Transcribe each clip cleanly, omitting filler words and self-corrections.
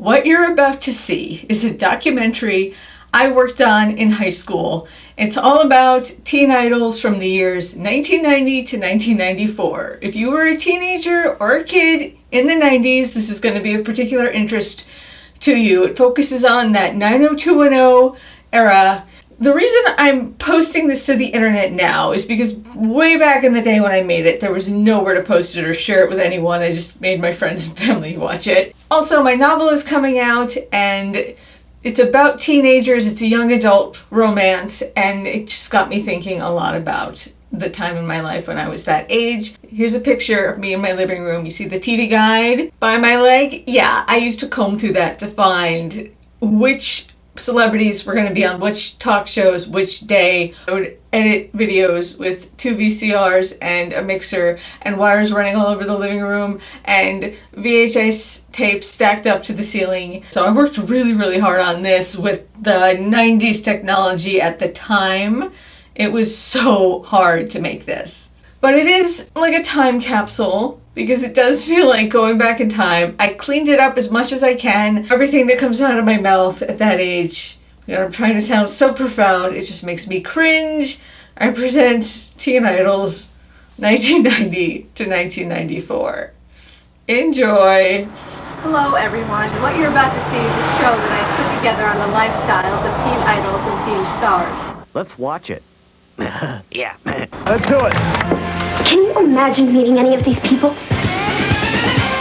What you're about to see is a documentary I worked on in high school. It's all about teen idols from the years 1990 to 1994. If you were a teenager or a kid in the 90s, this is going to be of particular interest to you. It focuses on that 90210 era. The reason I'm posting this to the internet now is because way back in the day when I made it, there was nowhere to post it or share it with anyone. I just made my friends and family watch it. Also, my novel is coming out, and it's about teenagers. It's a young adult romance, and it just got me thinking a lot about the time in my life when I was that age. Here's a picture of me in my living room. You see the TV guide by my leg? Yeah, I used to comb through that to find which celebrities were going to be on which talk shows, which day. I would edit videos with 2 VCRs and a mixer and wires running all over the living room and VHS tapes stacked up to the ceiling. So I worked really, really hard on this with the 90s technology at the time. It was so hard to make this. But it is like a time capsule because it does feel like going back in time. I cleaned it up as much as I can. Everything that comes out of my mouth at that age, I'm trying to sound so profound, it just makes me cringe. I present Teen Idols 1990 to 1994. Enjoy. Hello everyone. What you're about to see is a show that I put together on the lifestyles of teen idols and teen stars. Let's watch it. Yeah. Let's do it. Can you imagine meeting any of these people?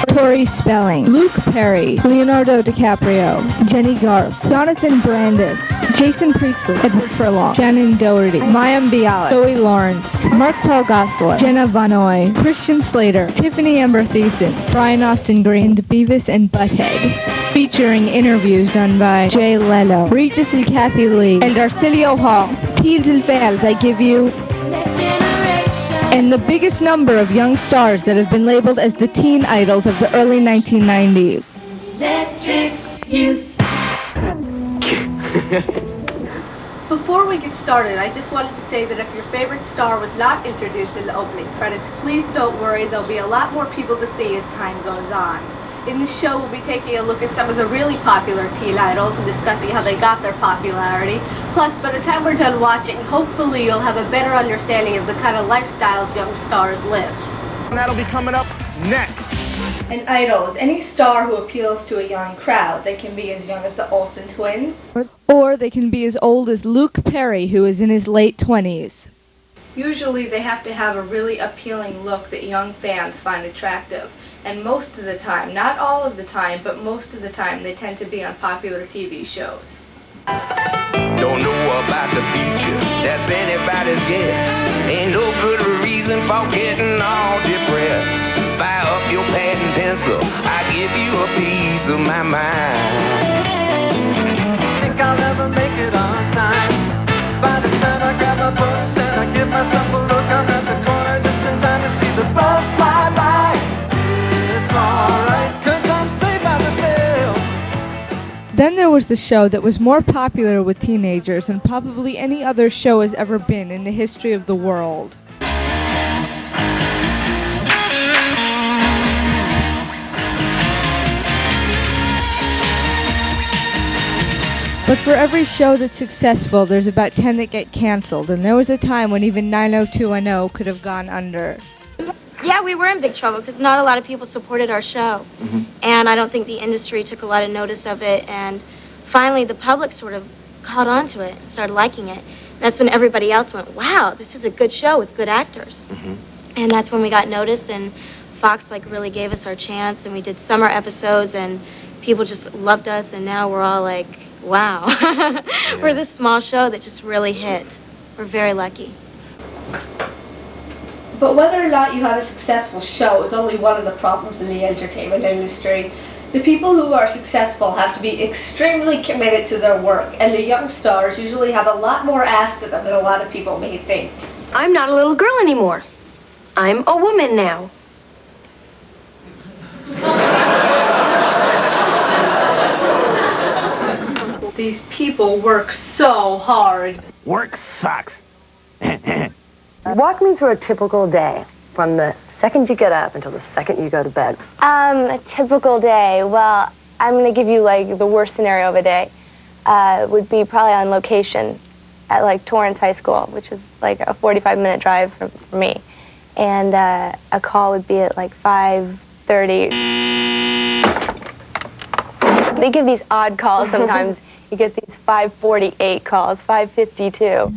Tori Spelling, Luke Perry, Leonardo DiCaprio, Jenny Garth, Jonathan Brandis, Jason Priestley, Edward Furlong, Shannon Doherty, Mayim Bialik, Joey Lawrence, Mark Paul Gosselaar, Jenna Vanoy, Christian Slater, Tiffany Amber Thiessen, Brian Austin Green, and Beavis and Butthead. Featuring interviews done by Jay Leno, Regis and Kathy Lee, and Arcilio Hall. Teens and fans, I give you... and the biggest number of young stars that have been labeled as the teen idols of the early 1990s. Electric Youth. Before we get started, I just wanted to say that if your favorite star was not introduced in the opening credits, please don't worry. There'll be a lot more people to see as time goes on. In this show, we'll be taking a look at some of the really popular teen idols and discussing how they got their popularity. Plus, by the time we're done watching, hopefully you'll have a better understanding of the kind of lifestyles young stars live. And that'll be coming up next. An idol is any star who appeals to a young crowd. They can be as young as the Olsen twins. Or they can be as old as Luke Perry, who is in his late 20s. Usually they have to have a really appealing look that young fans find attractive. And most of the time, not all of the time, but most of the time, they tend to be on popular TV shows. Don't know about the future, that's anybody's guess. Ain't no good reason for getting all depressed. Fire up your pad and pencil, I give you a piece of my mind. Think I'll never make it on time. By the time I grab my books and I give myself a look, I'm at the corner just in time to see the bus fly by. It's alright, 'cause I'm saved by the bell. Then there was the show that was more popular with teenagers than probably any other show has ever been in the history of the world. But for every show that's successful, there's about 10 that get canceled, and there was a time when even 90210 could have gone under. Yeah, we were in big trouble because not a lot of people supported our show. And I don't think the industry took a lot of notice of it. And finally, the public sort of caught on to it and started liking it. That's when everybody else went, wow, this is a good show with good actors. And that's when we got noticed, and Fox really gave us our chance, and we did summer episodes, and people just loved us, and now we're all like, wow. We're this small show that just really hit. We're very lucky. But whether or not you have a successful show is only one of the problems in the entertainment industry. The people who are successful have to be extremely committed to their work, and the young stars usually have a lot more asked of them than a lot of people may think. I'm not a little girl anymore. I'm a woman now. These people work so hard. Work sucks. Walk me through a typical day from the second you get up until the second you go to bed. A typical day. Well, I'm going to give you like the worst scenario of a day. Would be probably on location at like Torrance High School, which is like a 45-minute drive from me. And a call would be at like 5:30. They give these odd calls sometimes. You get these 5:48 calls, 5:52.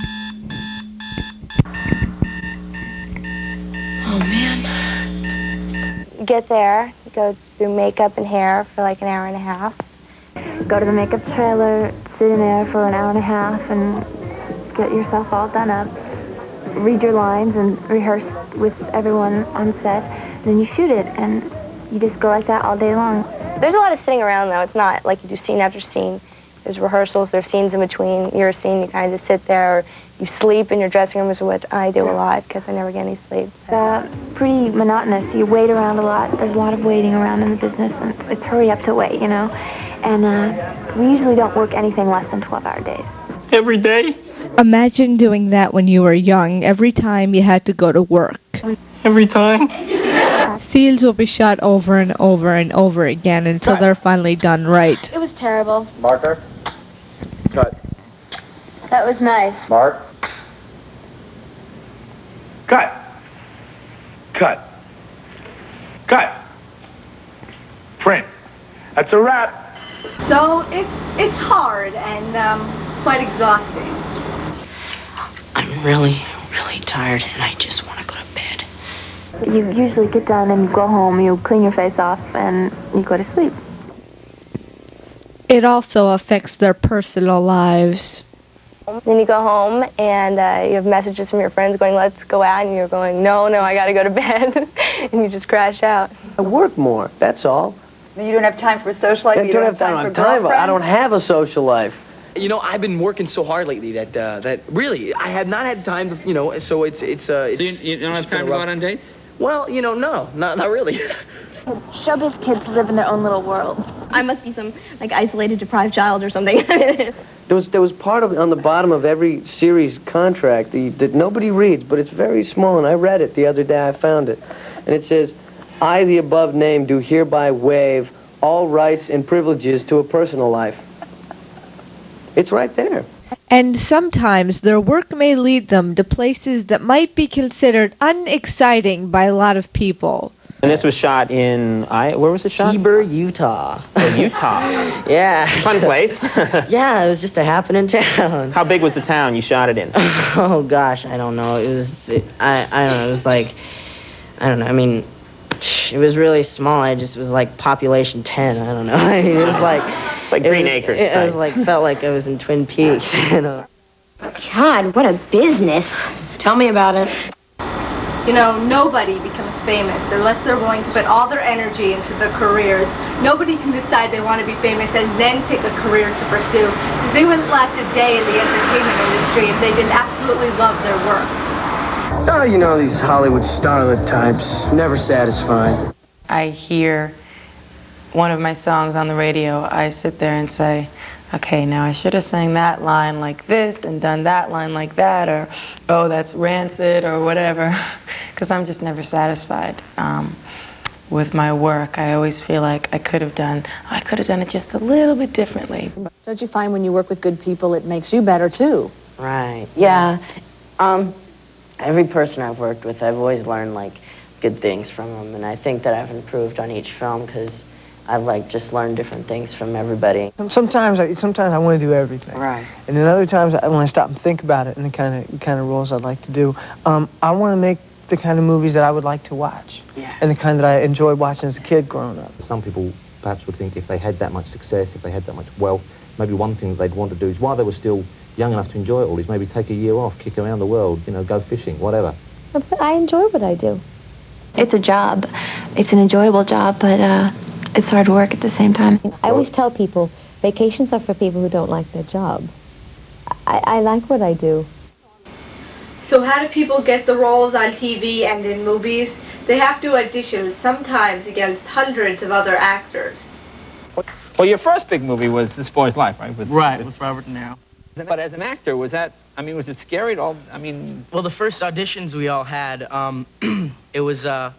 Oh, man. You get there, you go through makeup and hair for like an hour and a half. Go to the makeup trailer, sit in there for an hour and a half and get yourself all done up. Read your lines and rehearse with everyone on set. And then you shoot it, and you just go like that all day long. There's a lot of sitting around, though. It's not like you do scene after scene. There's rehearsals, there's scenes in between. You're a scene, you kind of just sit there, or you sleep in your dressing room, is what I do a lot, because I never get any sleep. Pretty monotonous. You wait around a lot. There's a lot of waiting around in the business, and it's hurry up to wait, you know? And we usually don't work anything less than 12-hour days. Every day? Imagine doing that when you were young, every time you had to go to work. Every time? Scenes will be shot over and over and over again until they're finally done right. It was terrible. Marker. Cut. That was nice. Mark. Cut. Cut. Cut. Print. That's a wrap. So it's hard and quite exhausting. I'm really, really tired, and I just want to go to bed. You usually get done and you go home, you clean your face off, and you go to sleep. It also affects their personal lives. Then you go home, and you have messages from your friends going, let's go out, and you're going, no, I got to go to bed, and you just crash out. I work more, that's all. You don't have time for a social life? I don't have time for girlfriends? I don't have a social life. You know, I've been working so hard lately that really I have not had time to, so it's So you don't have time to go out on dates? Well, no, not really. Showbiz kids live in their own little world. I must be some, like, isolated, deprived child or something. There was part of on the bottom of every series contract that nobody reads, but it's very small, and I read it the other day. I found it, and it says, "I, the above name, do hereby waive all rights and privileges to a personal life." It's right there. And sometimes their work may lead them to places that might be considered unexciting by a lot of people. And this was shot in, where was it shot? Heber, Utah. Oh, Utah. Yeah. Fun place. Yeah, it was just a happening town. How big was the town you shot it in? Oh, gosh, I don't know. I don't know, it was like, I don't know, I mean, it was really small. It was like population 10, I don't know. I mean, it was like... It's like Green Acres. It was like, felt like I was in Twin Peaks, God, what a business. Tell me about it. You know, nobody becomes famous unless they're willing to put all their energy into their careers. Nobody can decide they want to be famous and then pick a career to pursue, because they wouldn't last a day in the entertainment industry if they didn't absolutely love their work. Oh, you know, these Hollywood starlet types, never satisfied. I hear one of my songs on the radio, I sit there and say, okay, now I should have sang that line like this and done that line like that, or, oh, that's rancid, or whatever, because I'm just never satisfied with my work. I always feel like I could have done it just a little bit differently. Don't you find when you work with good people, it makes you better, too? Right, yeah. Every person I've worked with, I've always learned, like, good things from them, and I think that I've improved on each film, because I've like just learned different things from everybody. Sometimes I want to do everything. Right. And then other times when I stop and think about it and the kind of roles I'd like to do, I want to make the kind of movies that I would like to watch. Yeah. And the kind that I enjoyed watching as a kid growing up. Some people perhaps would think if they had that much success, if they had that much wealth, maybe one thing that they'd want to do is while they were still young enough to enjoy it all is maybe take a year off, kick around the world, go fishing, whatever. But I enjoy what I do. It's a job. It's an enjoyable job, but it's hard work at the same time. I always tell people, vacations are for people who don't like their job. I like what I do. So how do people get the roles on TV and in movies? They have to audition, sometimes against hundreds of other actors. Well, your first big movie was This Boy's Life, right? With Robert De Niro. But as an actor, was it scary at all? Well, the first auditions we all had, it was, the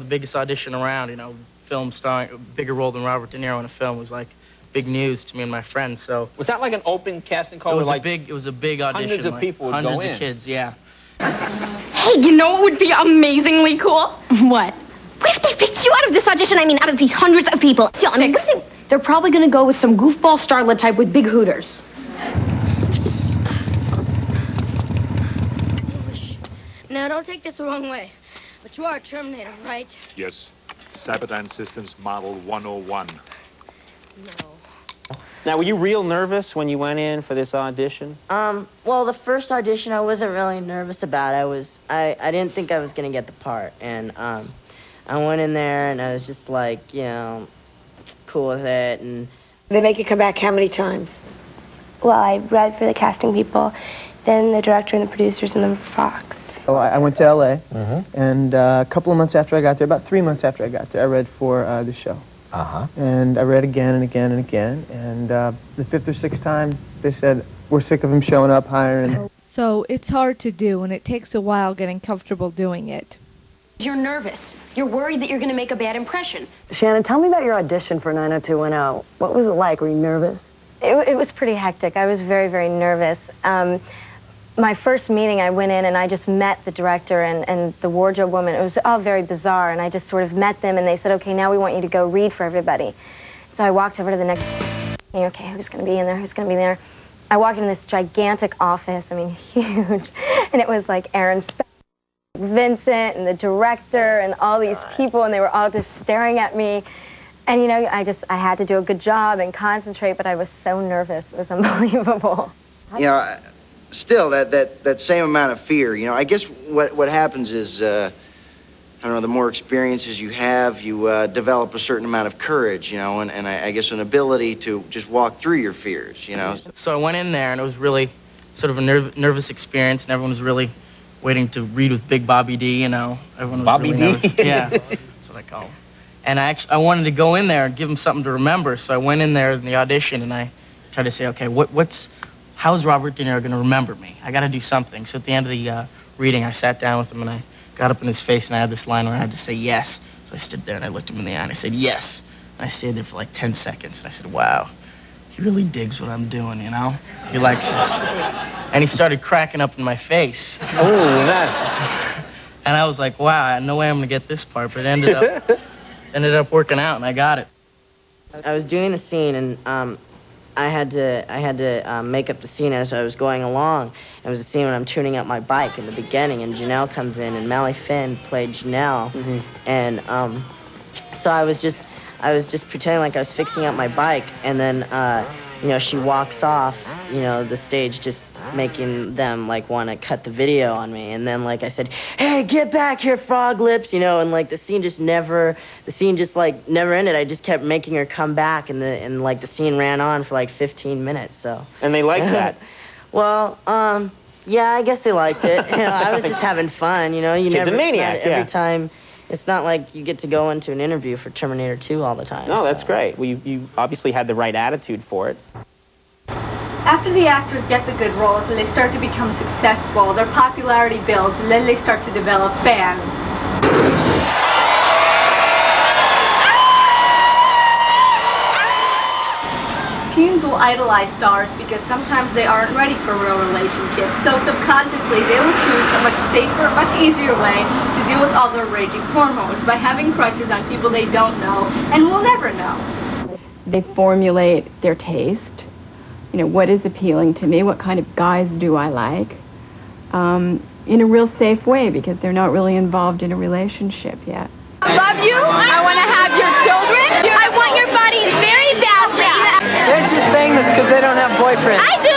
biggest audition around, film starring, a bigger role than Robert De Niro in a film was like big news to me and my friends. So was that like an open casting call? It was like it was a big audition. hundreds of people would hundreds go in. of kids, yeah. Hey, you know what would be amazingly cool? What? What if they picked you out of this audition? I mean, out of these hundreds of people. So, I mean, They're probably gonna go with some goofball starlet type with big hooters. Now, don't take this the wrong way, but you are a Terminator, right? Yes. Cyberdyne Systems Model 101. Now, were you real nervous when you went in for this audition? Well, the first audition I wasn't really nervous about. I didn't think I was gonna get the part, and I went in there and I was just like, you know, cool with it. And They make you come back how many times? Well, I read for the casting people, then the director and the producers, and then Fox. So I went to LA, and a couple of months after I got there, about 3 months after I got there, I read for the show. And I read again and again and again, and the fifth or sixth time, they said, we're sick of him showing up, hiring. So it's hard to do, and it takes a while getting comfortable doing it. You're nervous. You're worried that you're gonna make a bad impression. Shannon, tell me about your audition for 90210. What was it like? Were you nervous? It was pretty hectic. I was very, very nervous. My first meeting, I went in and I just met the director and the wardrobe woman. It was all very bizarre, and I just sort of met them, and they said, okay, now we want you to go read for everybody. So I walked over to the next, okay, who's going to be in there, who's going to be there? I walked in this gigantic office, I mean, huge, and it was like Aaron Spelling, Vincent, and the director, and all these people, and they were all just staring at me. And, you know, I had to do a good job and concentrate, but I was so nervous. It was unbelievable. You know, still, that same amount of fear, you know, I guess what happens is, I don't know, the more experiences you have, you develop a certain amount of courage, you know, and I guess an ability to just walk through your fears, you know. So I went in there, and it was really sort of a nervous experience, and everyone was really waiting to read with Big Bobby D, you know. Everyone was Bobby really D? nervous. Yeah, that's what I call him. And I wanted to go in there and give him something to remember, so I went in there in the audition, and I tried to say, okay, how's Robert De Niro going to remember me? I got to do something. So at the end of the reading, I sat down with him, and I got up in his face, and I had this line where I had to say yes. So I stood there, and I looked him in the eye, and I said yes. And I stayed there for like 10 seconds, and I said, wow, he really digs what I'm doing, you know? He likes this. And he started cracking up in my face. Oh, nice. And I was like, wow, no way I'm going to get this part, but it ended up working out, and I got it. I was doing the scene, and I had to make up the scene as I was going along. It was a scene when I'm tuning up my bike in the beginning, and Janelle comes in, and Mally Finn played Janelle, and so I was just pretending like I was fixing up my bike, and then you know, she walks off, you know, the stage, just making them like want to cut the video on me, and then like I said, hey, get back here, frog lips, you know, and like the scene just never ended. I just kept making her come back, and like the scene ran on for like 15 minutes. So. And they liked that. Well, yeah, I guess they liked it. You know, I was just having fun, you know. This kid's a maniac, yeah. Every time, it's not like you get to go into an interview for Terminator 2 all the time. No, so. that's great. Well, you obviously had the right attitude for it. After the actors get the good roles and they start to become successful, their popularity builds, and then they start to develop fans. Teens will idolize stars because sometimes they aren't ready for real relationships, so subconsciously they will choose a much safer, much easier way to deal with all their raging hormones by having crushes on people they don't know and will never know. They formulate their taste. You know, what is appealing to me? What kind of guys do I like? In a real safe way, because they're not really involved in a relationship yet. I love you. I want to have your children. I want your body very badly. They're just saying this because they don't have boyfriends. I do.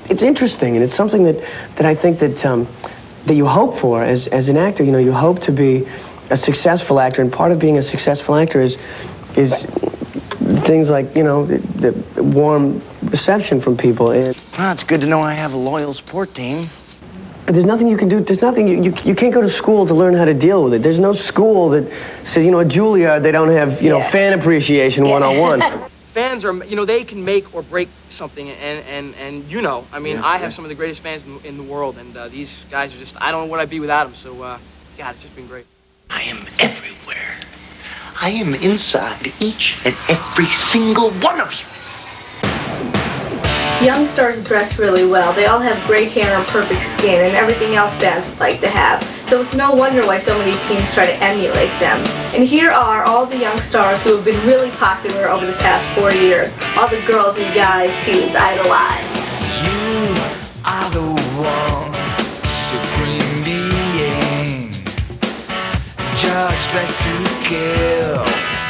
It's interesting, and it's something that I think that you hope for as an actor. You know, you hope to be a successful actor, and part of being a successful actor is things like, you know, the warm reception from people. And It's good to know I have a loyal support team. But there's nothing you can do. There's nothing you can't go to school to learn how to deal with it. There's no school that says, you know, at Juilliard they don't have, you know, fan appreciation 101. Fans are, you know, they can make or break something, and you know, I mean, I have some of the greatest fans in the world, and these guys are just, I don't know what I'd be without them. So, God, it's just been great. I am everywhere. I am inside each and every single one of you. Young stars dress really well. They all have great hair and perfect skin and everything else fans would like to have. So it's no wonder why so many teens try to emulate them. And here are all the young stars who have been really popular over the past 4 years. All the girls and guys teens idolize. You are the one, supreme being, just dressed to kill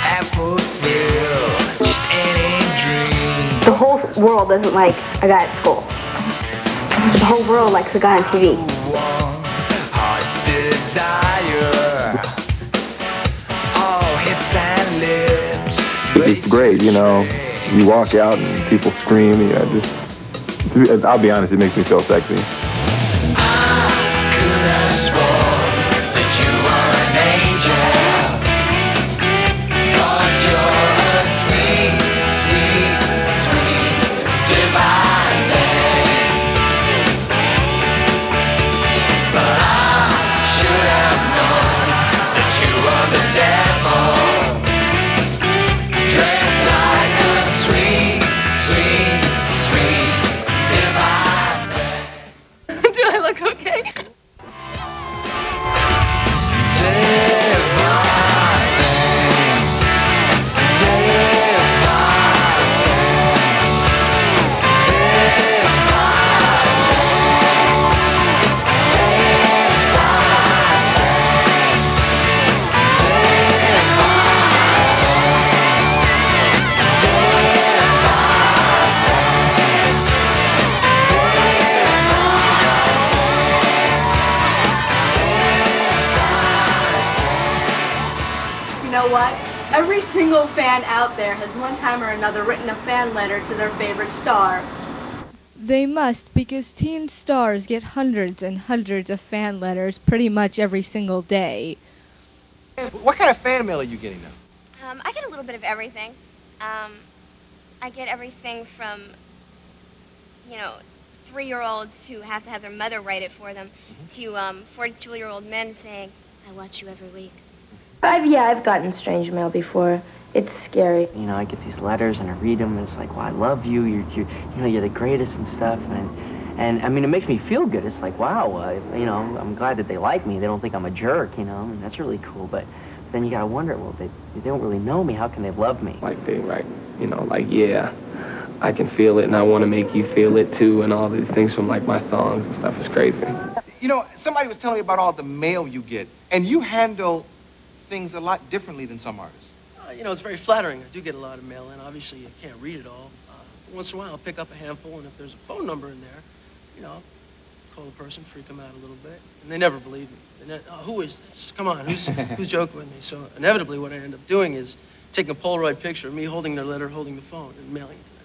and fulfill just any dream. The whole world doesn't like a guy at school. The whole world likes a guy on TV. Heart's desire, all hips and lips. It's great, you know. You walk out and people scream. I'll be honest, it makes me feel sexy. Every single fan out there has one time or another written a fan letter to their favorite star. They must, because teen stars get hundreds and hundreds of fan letters pretty much every single day. What kind of fan mail are you getting now? I get a little bit of everything. I get everything from, 3-year-olds who have to have their mother write it for them, to 42-year-old men saying, "I watch you every week." I've gotten strange mail before. It's scary. You know, I get these letters and I read them and it's like, well, I love you. You're the greatest and stuff. And I mean, it makes me feel good. It's like, wow, I'm glad that they like me. They don't think I'm a jerk, and that's really cool. But then you gotta wonder, well, they don't really know me. How can they love me? Yeah, I can feel it and I want to make you feel it too, and all these things from like my songs and stuff is crazy. You know, somebody was telling me about all the mail you get, and you handle things a lot differently than some artists. It's very flattering. I do get a lot of mail in. Obviously, you can't read it all. Once in a while, I'll pick up a handful, and if there's a phone number in there, call the person, freak them out a little bit, and they never believe me. Who is this? Come on, who's joking with me? So inevitably, what I end up doing is taking a Polaroid picture of me holding their letter, holding the phone, and mailing it to them.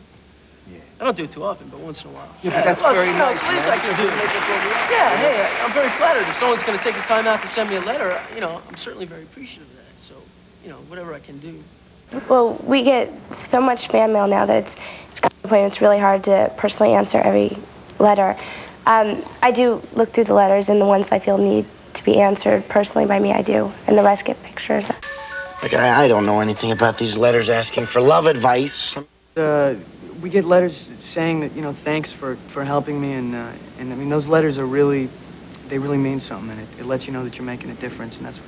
Yeah. I don't do it too often, but once in a while. Yeah, but that's very nice. It's the least I can do. Yeah, hey, I'm very flattered. If someone's going to take the time out to send me a letter, I'm certainly very appreciative of that. So, whatever I can do. Well, we get so much fan mail now that it's got to the point it's really hard to personally answer every letter. I do look through the letters, and the ones that I feel need to be answered personally by me, I do. And the rest get pictures. Like, I don't know anything about these letters asking for love advice. We get letters saying that, thanks for helping me, and I mean, those letters they really mean something, and it lets you know that you're making a difference, and that's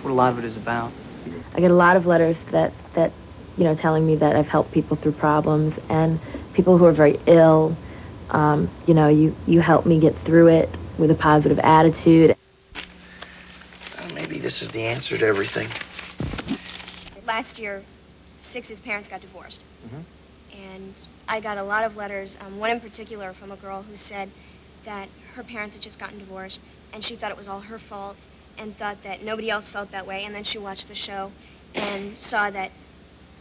what a lot of it is about. I get a lot of letters that telling me that I've helped people through problems, and people who are very ill, you help me get through it with a positive attitude. Well, maybe this is the answer to everything. Last year, Six's parents got divorced. And I got a lot of letters, one in particular from a girl who said that her parents had just gotten divorced, and she thought it was all her fault, and thought that nobody else felt that way. And then she watched the show and saw that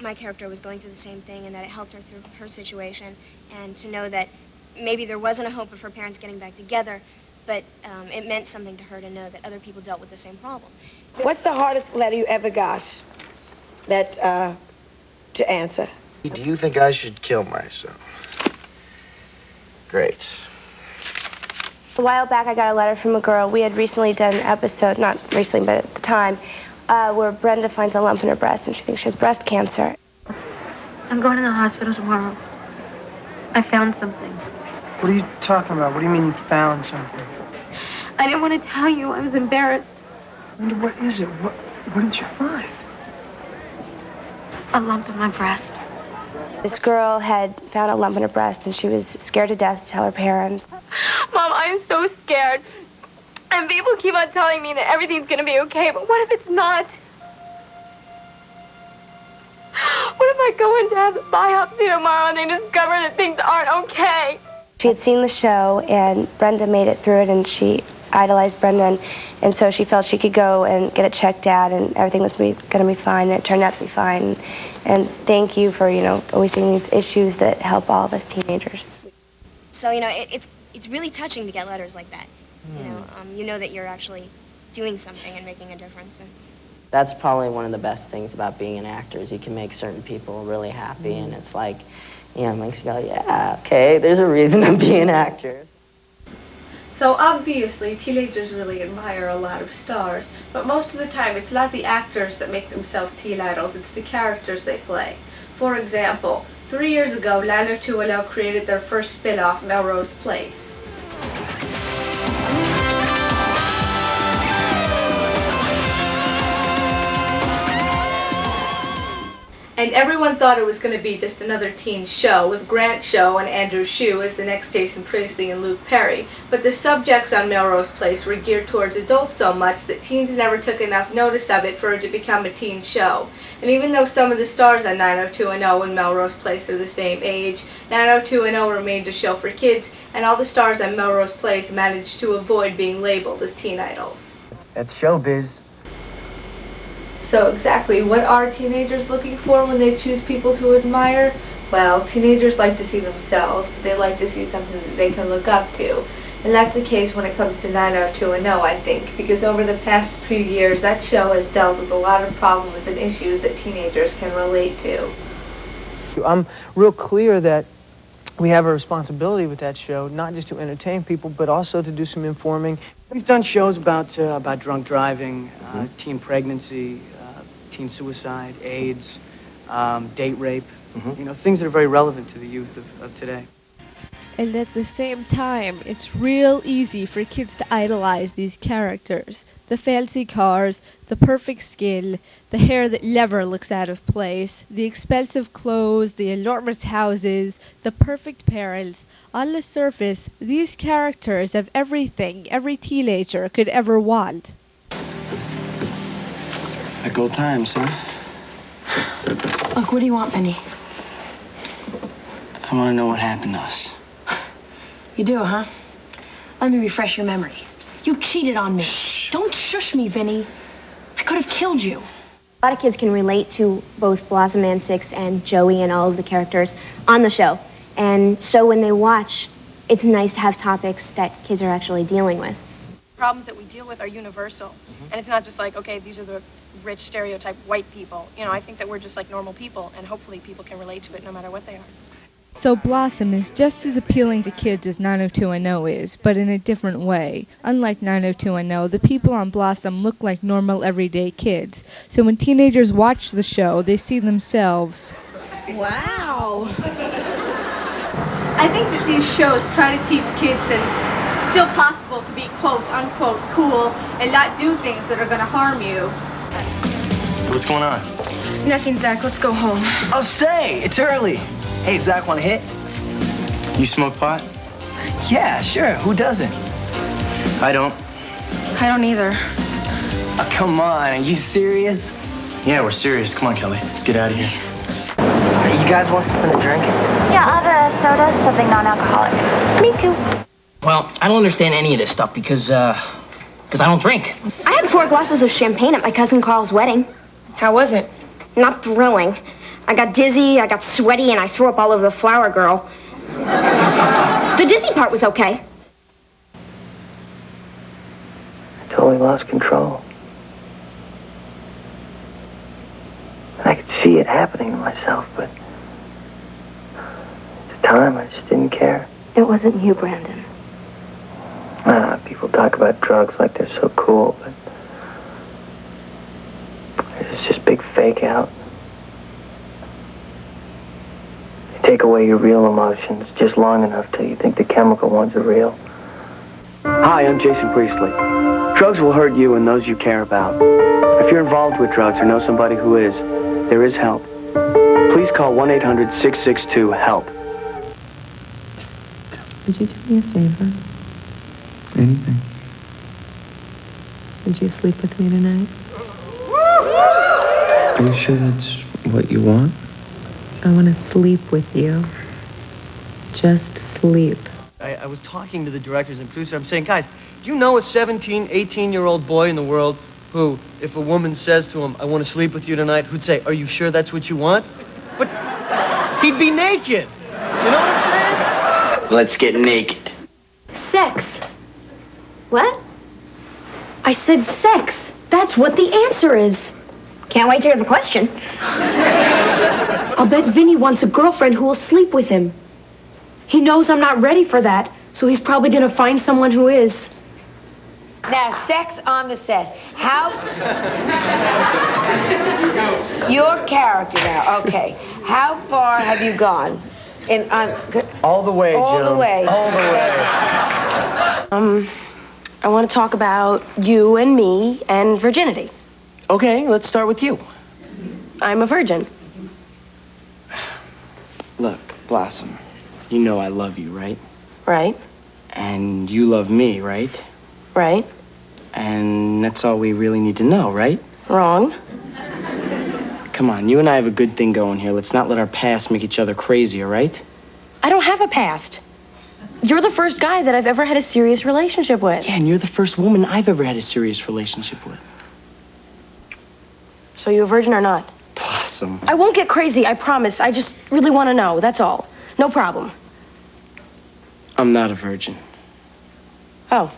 my character was going through the same thing, and that it helped her through her situation, and to know that maybe there wasn't a hope of her parents getting back together, but it meant something to her to know that other people dealt with the same problem. What's the hardest letter you ever got to answer? Do you think I should kill myself? Great. A while back, I got a letter from a girl. We had recently done an episode, not recently, but at the time, where Brenda finds a lump in her breast and she thinks she has breast cancer. I'm going to the hospital tomorrow. I found something. What are you talking about? What do you mean you found something? I didn't want to tell you. I was embarrassed. Linda, what is it? What did you find? A lump in my breast. This girl had found a lump in her breast and she was scared to death to tell her parents. Mom, I'm so scared. And people keep on telling me that everything's going to be okay, but what if it's not? What if I go in to have a biopsy tomorrow and they discover that things aren't okay? She had seen the show and Brenda made it through it and she idolized Brenda and so she felt she could go and get it checked out and everything was going to be fine and it turned out to be fine. And thank you for, always seeing these issues that help all of us teenagers. So, it's really touching to get letters like that. You know that you're actually doing something and making a difference. And That's probably one of the best things about being an actor is you can make certain people really happy and it's like, makes you go, yeah, okay, there's a reason to be an actor. So obviously, teenagers really admire a lot of stars, but most of the time it's not the actors that make themselves teen idols, it's the characters they play. For example, 3 years ago, 90210 created their first spin-off, Melrose Place. And everyone thought it was going to be just another teen show with Grant Show and Andrew Shue as the next Jason Priestley and Luke Perry. But the subjects on Melrose Place were geared towards adults so much that teens never took enough notice of it for it to become a teen show. And even though some of the stars on 90210 and Melrose Place are the same age, 90210 remained a show for kids, and all the stars on Melrose Place managed to avoid being labeled as teen idols. That's showbiz. So exactly, what are teenagers looking for when they choose people to admire? Well, teenagers like to see themselves, but they like to see something that they can look up to. And that's the case when it comes to 90210, I think, because over the past few years, that show has dealt with a lot of problems and issues that teenagers can relate to. I'm real clear that we have a responsibility with that show, not just to entertain people, but also to do some informing. We've done shows about drunk driving, teen pregnancy, teen suicide, AIDS, date rape, things that are very relevant to the youth of today. And at the same time, it's real easy for kids to idolize these characters. The fancy cars, the perfect skin, the hair that never looks out of place, the expensive clothes, the enormous houses, the perfect parents. On the surface, these characters have everything every teenager could ever want. Like old times, huh? Look, what do you want, Vinny? I want to know what happened to us. You do, huh? Let me refresh your memory. You cheated on me. Don't shush me, Vinny. I could have killed you. a lot of kids can relate to both Blossom and Six and Joey and all of the characters on the show. And so when they watch, it's nice to have topics that kids are actually dealing with. Problems that we deal with are universal. And it's not just like, okay, these are the rich stereotype white people. You know, I think that we're just like normal people, and hopefully people can relate to it no matter what they are. So Blossom is just as appealing to kids as 90210 is, but in a different way. Unlike 90210, the people on Blossom look like normal everyday kids. So when teenagers watch the show, they see themselves. Wow. I think that these shows try to teach kids that it's still possible to be quote unquote cool and not do things that are going to harm you. What's going on? Nothing, Zach. Let's go home. Oh, stay. It's early. Hey, Zach, want a hit? You smoke pot? Yeah, sure. Who doesn't? I don't. I don't either. Oh, come on. Are you serious? Yeah, we're serious. Come on, Kelly. Let's get out of here. Hey, you guys want something to drink? Yeah, I'll have a soda, something non-alcoholic. Me too. Well, I don't understand any of this stuff because I don't drink. I had 4 glasses of champagne at my cousin Carl's wedding. How was it? Not thrilling. I got dizzy, I got sweaty, and I threw up all over the flower girl. The dizzy part was okay. I totally lost control. I could see it happening to myself, but at the time I just didn't care. It wasn't you, Brandon. People talk about drugs like they're so cool, but fake out. They take away your real emotions just long enough till you think the chemical ones are real. Hi, I'm Jason Priestley. Drugs will hurt you and those you care about. If you're involved with drugs or know somebody who is, there is help. Please call 1-800-662-HELP. Would you do me a favor? Anything. Would you sleep with me tonight? Are you sure that's what you want? I want to sleep with you. Just sleep. I was talking to the directors and producer. I'm saying, guys, do you know a 17, 18-year-old boy in the world who, if a woman says to him, I want to sleep with you tonight, who'd say, are you sure that's what you want? But he'd be naked. You know what I'm saying? Let's get naked. Sex. What? I said sex. That's what the answer is. Can't wait to hear the question. I'll bet Vinny wants a girlfriend who will sleep with him. He knows I'm not ready for that, so he's probably gonna find someone who is. Now, sex on the set. How? Your character now, okay. How far have you gone? All the way, All Joan. the way. All the way. I want to talk about you and me and virginity. Okay, let's start with you. I'm a virgin. Look, Blossom, you know I love you, right? Right. And you love me, right? Right. And that's all we really need to know, right? Wrong. Come on, you and I have a good thing going here. Let's not let our past make each other crazy, all right? I don't have a past. You're the first guy that I've ever had a serious relationship with. Yeah, and you're the first woman I've ever had a serious relationship with. So you a virgin or not? Blossom. I won't get crazy, I promise. I just really want to know, that's all. No problem. I'm not a virgin. Oh.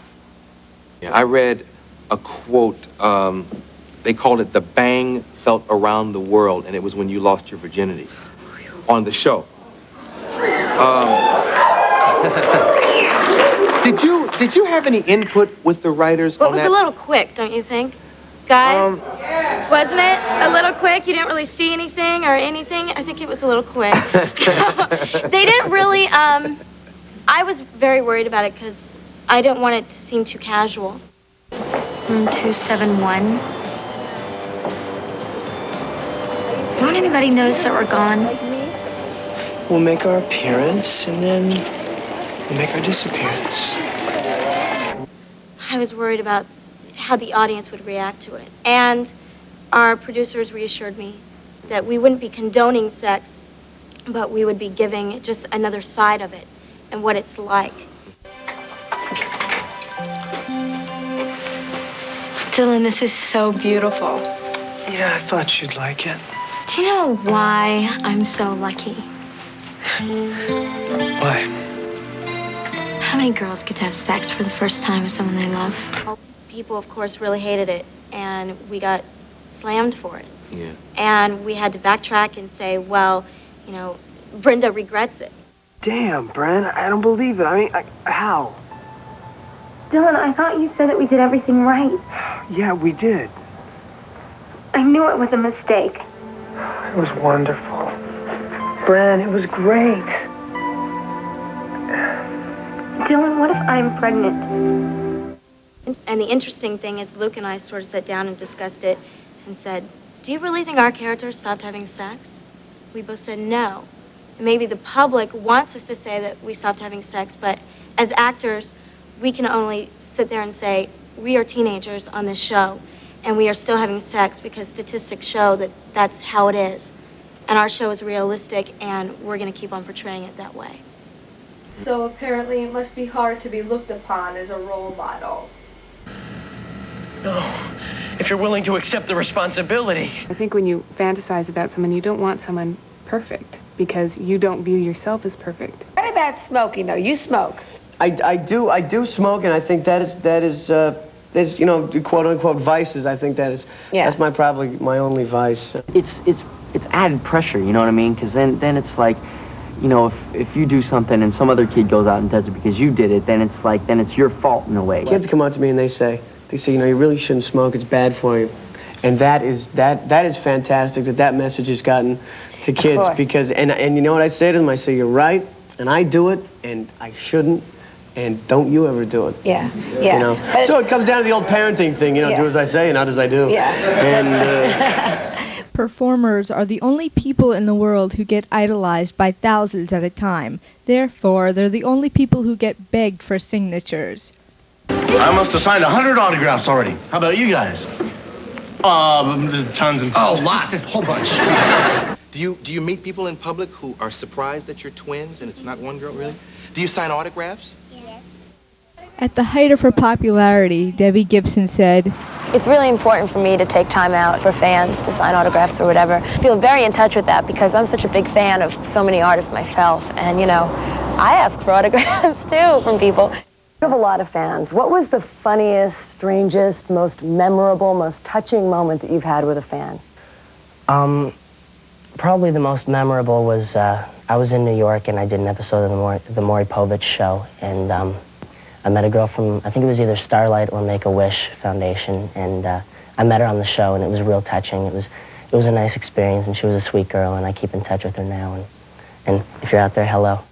Yeah, I read a quote, they called it the bang felt around the world, and it was when you lost your virginity on the show. Did you have any input with the writers Well, on it was that? a little quick, don't you think? Guys, wasn't it a little quick? You didn't really see anything or anything? I think it was a little quick. They didn't really, I was very worried about it because I didn't want it to seem too casual. Room 271. Won't anybody notice that we're gone? We'll make our appearance, and then we'll make our disappearance. I was worried about how the audience would react to it. And our producers reassured me that we wouldn't be condoning sex, but we would be giving just another side of it and what it's like. Dylan, this is so beautiful. Yeah, I thought you'd like it. Do you know why I'm so lucky? Why? How many girls get to have sex for the first time with someone they love? People, of course, really hated it, and we got slammed for it. Yeah. And we had to backtrack and say, well, you know, Brenda regrets it. Damn, Bren, I don't believe it. I mean, how? Dylan, I thought you said that we did everything right. Yeah, we did. I knew it was a mistake. It was wonderful. Bren, it was great. Dylan, what if I'm pregnant? And the interesting thing is Luke and I sort of sat down and discussed it and said, do you really think our characters stopped having sex? We both said no. And maybe the public wants us to say that we stopped having sex, but as actors, we can only sit there and say, we are teenagers on this show, and we are still having sex because statistics show that that's how it is. And our show is realistic, and we're going to keep on portraying it that way. So apparently it must be hard to be looked upon as a role model. No, if you're willing to accept the responsibility. I think when you fantasize about someone, you don't want someone perfect because you don't view yourself as perfect. What about smoking, though? You smoke. I do smoke, and I think that is you know, quote unquote vices. I think that's probably my only vice. It's added pressure, you know what I mean? Because then it's like, you know, if you do something and some other kid goes out and does it because you did it, then it's your fault in a way. Kids come up to me and they say, you know, you really shouldn't smoke. It's bad for you. And that is fantastic that message has gotten to kids, because and you know what I say to them? I say, you're right, and I do it, and I shouldn't, and don't you ever do it. Yeah. You know? So it comes down to the old parenting thing, you know, do as I say and not as I do. Yeah. And Performers are the only people in the world who get idolized by thousands at a time. Therefore, they're the only people who get begged for signatures. I must have signed 100 autographs already. How about you guys? Tons and tons. Oh, lots. Whole bunch. Do you meet people in public who are surprised that you're twins and it's not one girl, really? Do you sign autographs? Yes. At the height of her popularity, Debbie Gibson said, "It's really important for me to take time out for fans to sign autographs or whatever. I feel very in touch with that because I'm such a big fan of so many artists myself. And, you know, I ask for autographs, too, from people." You have a lot of fans. What was the funniest, strangest, most memorable, most touching moment that you've had with a fan? Probably the most memorable was I was in New York and I did an episode of the Maury Povich show, and I met a girl from, I think it was either Starlight or Make-A-Wish Foundation, and I met her on the show, and it was real touching. It was a nice experience, and she was a sweet girl, and I keep in touch with her now. And if you're out there, hello.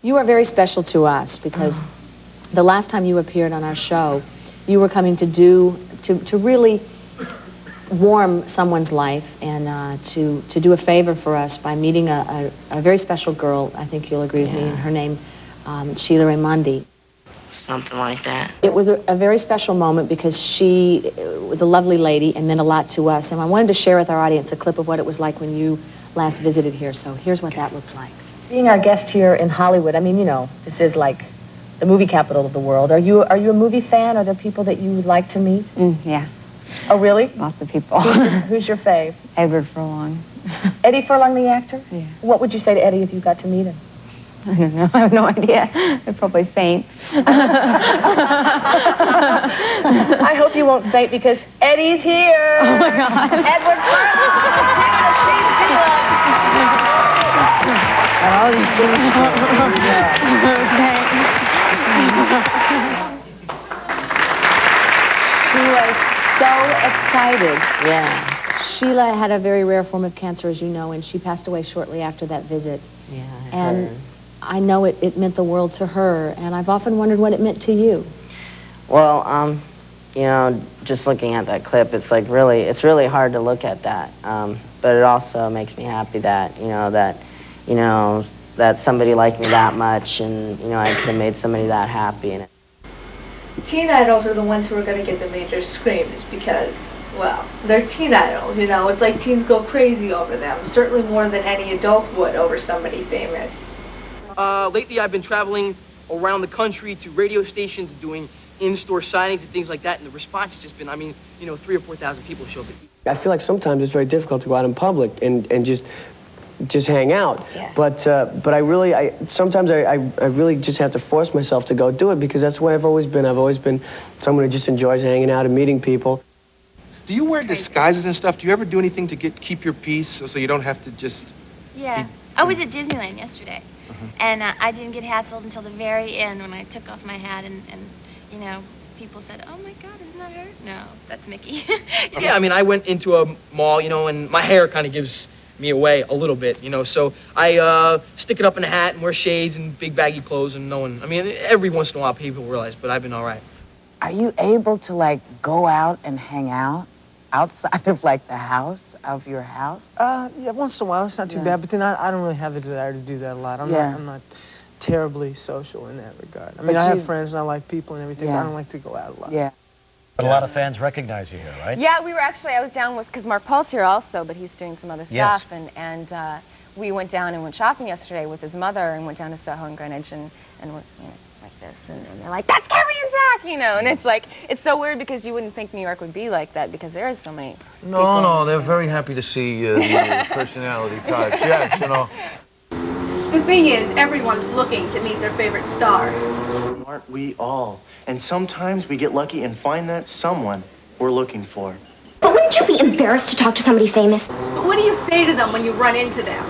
You are very special to us because the last time you appeared on our show, you were coming to really warm someone's life and to do a favor for us by meeting a very special girl. I think you'll agree with me. Her name, Sheila Raimondi. Something like that. It was a very special moment because she was a lovely lady and meant a lot to us. And I wanted to share with our audience a clip of what it was like when you last visited here. So here's what that looked like. Being our guest here in Hollywood, I mean, you know, this is like the movie capital of the world. Are you a movie fan? Are there people that you would like to meet? Yeah. Oh, really? Lots of people. Who's your fave? Edward Furlong. Eddie Furlong, the actor? Yeah. What would you say to Eddie if you got to meet him? I don't know. I have no idea. I'd probably faint. I hope you won't faint because Eddie's here. Oh, my God. Edward Furlong. And all these She was so excited. Yeah. Sheila had a very rare form of cancer, as you know, and she passed away shortly after that visit. Yeah, And I know it meant the world to her, and I've often wondered what it meant to you. Well, you know, just looking at that clip, it's like it's really hard to look at that. But it also makes me happy that, that somebody liked me that much, and, you know, I could have made somebody that happy. And Teen idols are the ones who are going to get the major screams because, well, they're teen idols, you know. It's like teens go crazy over them, certainly more than any adult would over somebody famous. Lately I've been traveling around the country to radio stations doing in-store signings and things like that, and the response has just been, I mean, you know, 3,000 or 4,000 people show up. I feel like sometimes it's very difficult to go out in public and just hang out. Yeah. But sometimes I really just have to force myself to go do it because that's the way I've always been. I've always been someone who just enjoys hanging out and meeting people. Do you wear disguises and stuff? Do you ever do anything to keep your peace so you don't have to just... Yeah. I was at Disneyland yesterday, and I didn't get hassled until the very end when I took off my hat and you know, people said, "Oh my God, isn't that her?" No, that's Mickey. Yeah, I mean, I went into a mall, you know, and my hair kind of gives me away a little bit, you know, so I stick it up in a hat and wear shades and big baggy clothes, and no one, I mean, every once in a while people realize, but I've been all right. Are you able to, like, go out and hang out outside of, like, the house, of your house? Yeah, once in a while. It's not too bad, but then I don't really have the desire to do that a lot. I'm not terribly social in that regard. I mean, I have friends and I like people and everything, but I don't like to go out a lot. Yeah. But a lot of fans recognize you here, right? Yeah, we were actually, I was down with, because Mark Paul's here also, but he's doing some other stuff, and we went down and went shopping yesterday with his mother and went down to Soho and Greenwich and we're, you know, like this, and they're like, "That's Carrie and Zach," you know, and it's like, it's so weird because you wouldn't think New York would be like that because there are so many people. No, they're very happy to see the personality types, yes, you know. The thing is, everyone's looking to meet their favorite star. Aren't we all? And sometimes we get lucky and find that someone we're looking for. But wouldn't you be embarrassed to talk to somebody famous? But what do you say to them when you run into them?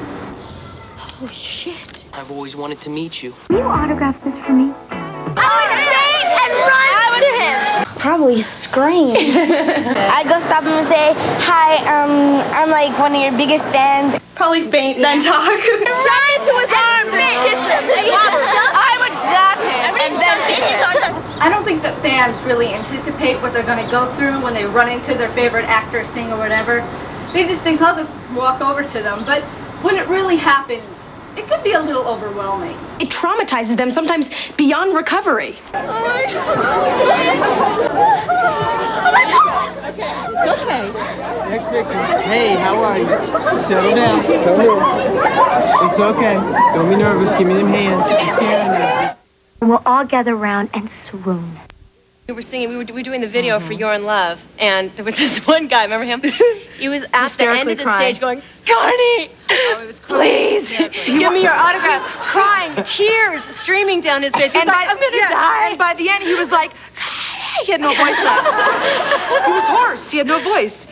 Holy shit. I've always wanted to meet you. Will you autograph this for me? I would faint and run to him. Probably scream. I'd go stop him and say, hi, I'm like one of your biggest fans. Probably faint, then talk. Shove into his arms and kiss him. I would grab him and then kiss him. I don't think that fans really anticipate what they're going to go through when they run into their favorite actor, sing, or whatever. They just think, I'll just walk over to them. But when it really happens, it can be a little overwhelming. It traumatizes them, sometimes beyond recovery. Oh my God. It's okay. Next victim. Hey, how are you? Settle down. Come here. It's okay. Don't be nervous. Give me them hands. You're scaring me. We'll all gather around and swoon. We were singing, we were doing the video for You're in Love, and there was this one guy, remember him? He was at the end of the stage going, Carney, please, give me your autograph, crying, tears streaming down his face. He's like, I'm gonna die. And by the end, he was like, he had no voice left. He was hoarse. He had no voice.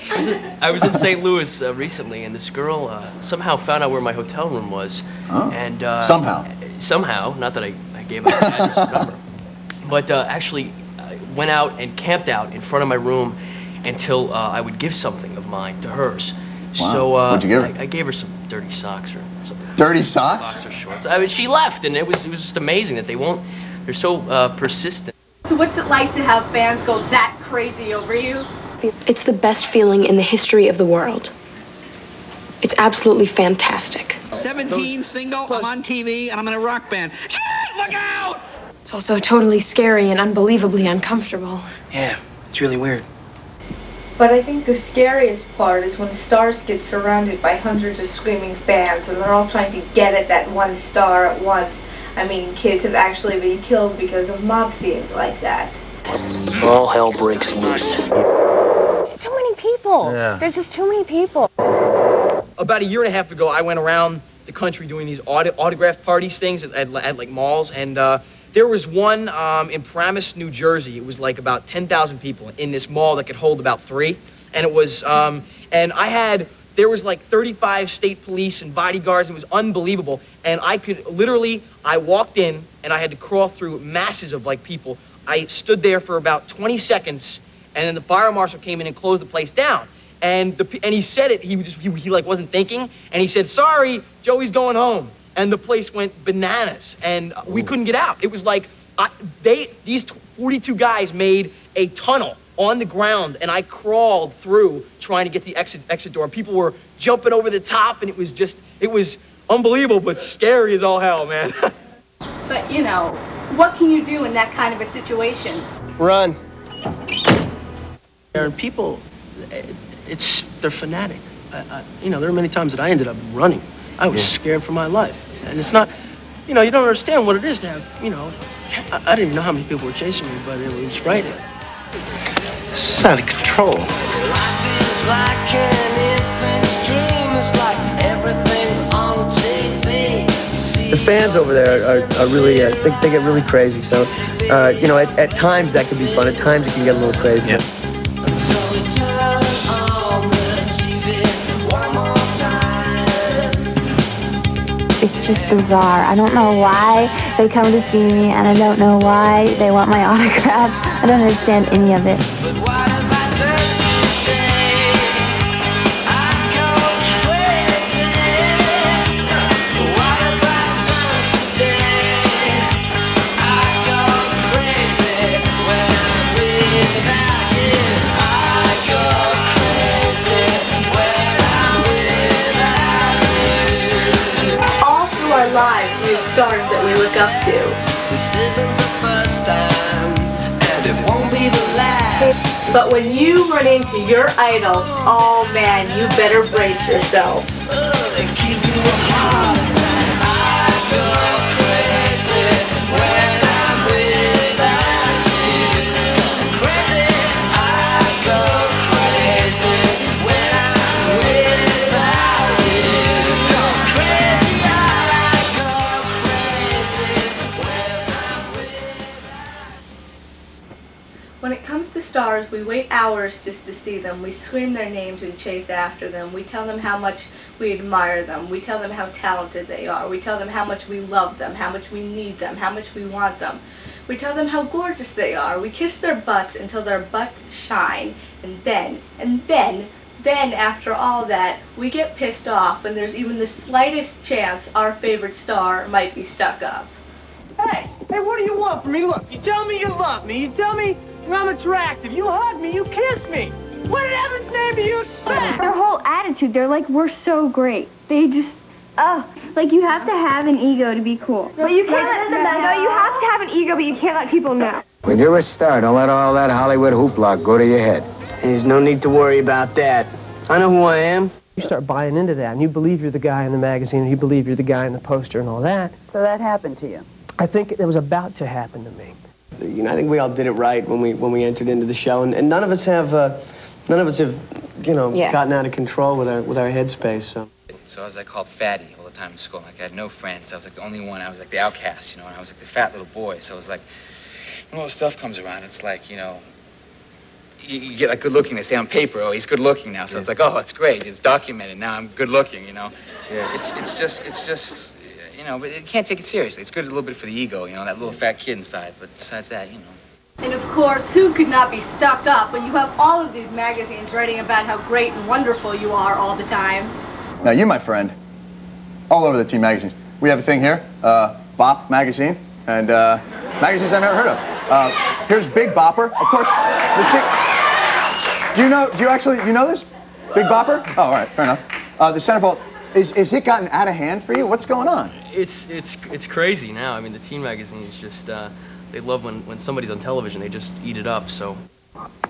I was in St. Louis recently, and this girl somehow found out where my hotel room was. Oh. And Somehow, not that I gave her an address or number, but actually went out and camped out in front of my room until I would give something of mine to hers. Wow. So What'd you give her? I gave her some dirty socks or something. Dirty socks? Boxer shorts. I mean, she left, and it was just amazing that they're so persistent. So what's it like to have fans go that crazy over you? It's the best feeling in the history of the world. It's absolutely fantastic. 17, single, I'm on TV, and I'm in a rock band. Look out! It's also totally scary and unbelievably uncomfortable. Yeah, it's really weird. But I think the scariest part is when stars get surrounded by hundreds of screaming fans and they're all trying to get at that one star at once. I mean, kids have actually been killed because of mob scenes like that. All hell breaks loose. Too many people. Yeah. There's just too many people. About a year and a half ago, I went around the country doing these autograph parties things at like malls, and there was one in Paramus, New Jersey. It was like about 10,000 people in this mall that could hold about 3, and it was and there was like 35 state police and bodyguards. It was unbelievable, and I walked in and I had to crawl through masses of like people. I stood there for about 20 seconds, and then the fire marshal came in and closed the place down. And he said it. He like wasn't thinking, and he said, "Sorry, Joey's going home." And the place went bananas, and we couldn't get out. It was like these 42 guys made a tunnel on the ground, and I crawled through trying to get the exit door. People were jumping over the top, and it was unbelievable, but scary as all hell, man. But, you know, what can you do in that kind of a situation? Run. And people, they're fanatic. You know, there are many times that I ended up running. I was scared for my life. And it's not, you know, you don't understand what it is to have, you know, I didn't even know how many people were chasing me, but it was frightening. It's out of control. The fans over there are really, they get really crazy. So, you know, at times that can be fun. At times it can get a little crazy. Yeah. It's just bizarre. I don't know why they come to see me, and I don't know why they want my autograph. I don't understand any of it. Lives, we have stars that we look up to. This isn't the first time, and it won't be the last. But when you run into your idol, oh man, you better brace yourself. They give you a heart attack. I go crazy when I'm without you. Crazy, I go crazy when I'm without you. Crazy, When it comes to stars, we wait hours just to see them. We scream their names and chase after them. We tell them how much we admire them. We tell them how talented they are. We tell them how much we love them, how much we need them, how much we want them. We tell them how gorgeous they are. We kiss their butts until their butts shine. And then, after all that, we get pissed off when there's even the slightest chance our favorite star might be stuck up. Hey, what do you want from me? Look, you tell me you love me. You tell me I'm attractive. You hug me. You kiss me. What in heaven's name do you expect? Their whole attitude, they're like, we're so great. They just, like you have to have an ego to be cool. But you can't no, you have to have an ego, but you can't let people know. When you're a star, don't let all that Hollywood hoopla go to your head. There's no need to worry about that. I know who I am. You start buying into that, and you believe you're the guy in the magazine, and you believe you're the guy in the poster and all that. So that happened to you? I think it was about to happen to me. You know, I think we all did it right when we entered into the show, and none of us have, gotten out of control with our headspace. So I was like called fatty all the time in school. Like I had no friends. I was like the only one. I was like the outcast, and I was like the fat little boy. So it was like when all this stuff comes around, it's like you get like good looking. They say on paper, oh, he's good looking now. So it's like, oh, it's great. It's documented. Now I'm good looking. Yeah. It's just. But you can't take it seriously. It's good a little bit for the ego, that little fat kid inside. But besides that, And of course, who could not be stuck up when you have all of these magazines writing about how great and wonderful you are all the time? Now, you, my friend, all over the teen magazines. We have a thing here, Bop magazine, and magazines I've never heard of. Here's Big Bopper, of course. Do you know this? Big Bopper? Oh, all right, fair enough. The centerfold. Is it gotten out of hand for you? What's going on? It's crazy now. I mean, the teen magazines just they love when somebody's on television. They just eat it up. So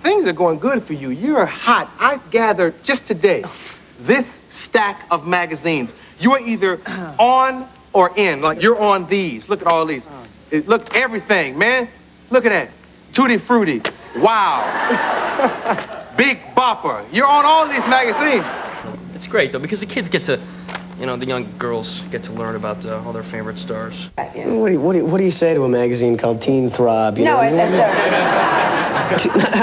things are going good for you. You're hot. I've gathered just today this stack of magazines. You are either on or in. Like you're on these. Look at all these. Look, everything, man. Look at that. Tutti Frutti. Wow. Big Bopper. You're on all these magazines. it's great though because the kids get to, the young girls get to learn about all their favorite stars. What do you say to a magazine called Teen Throb? I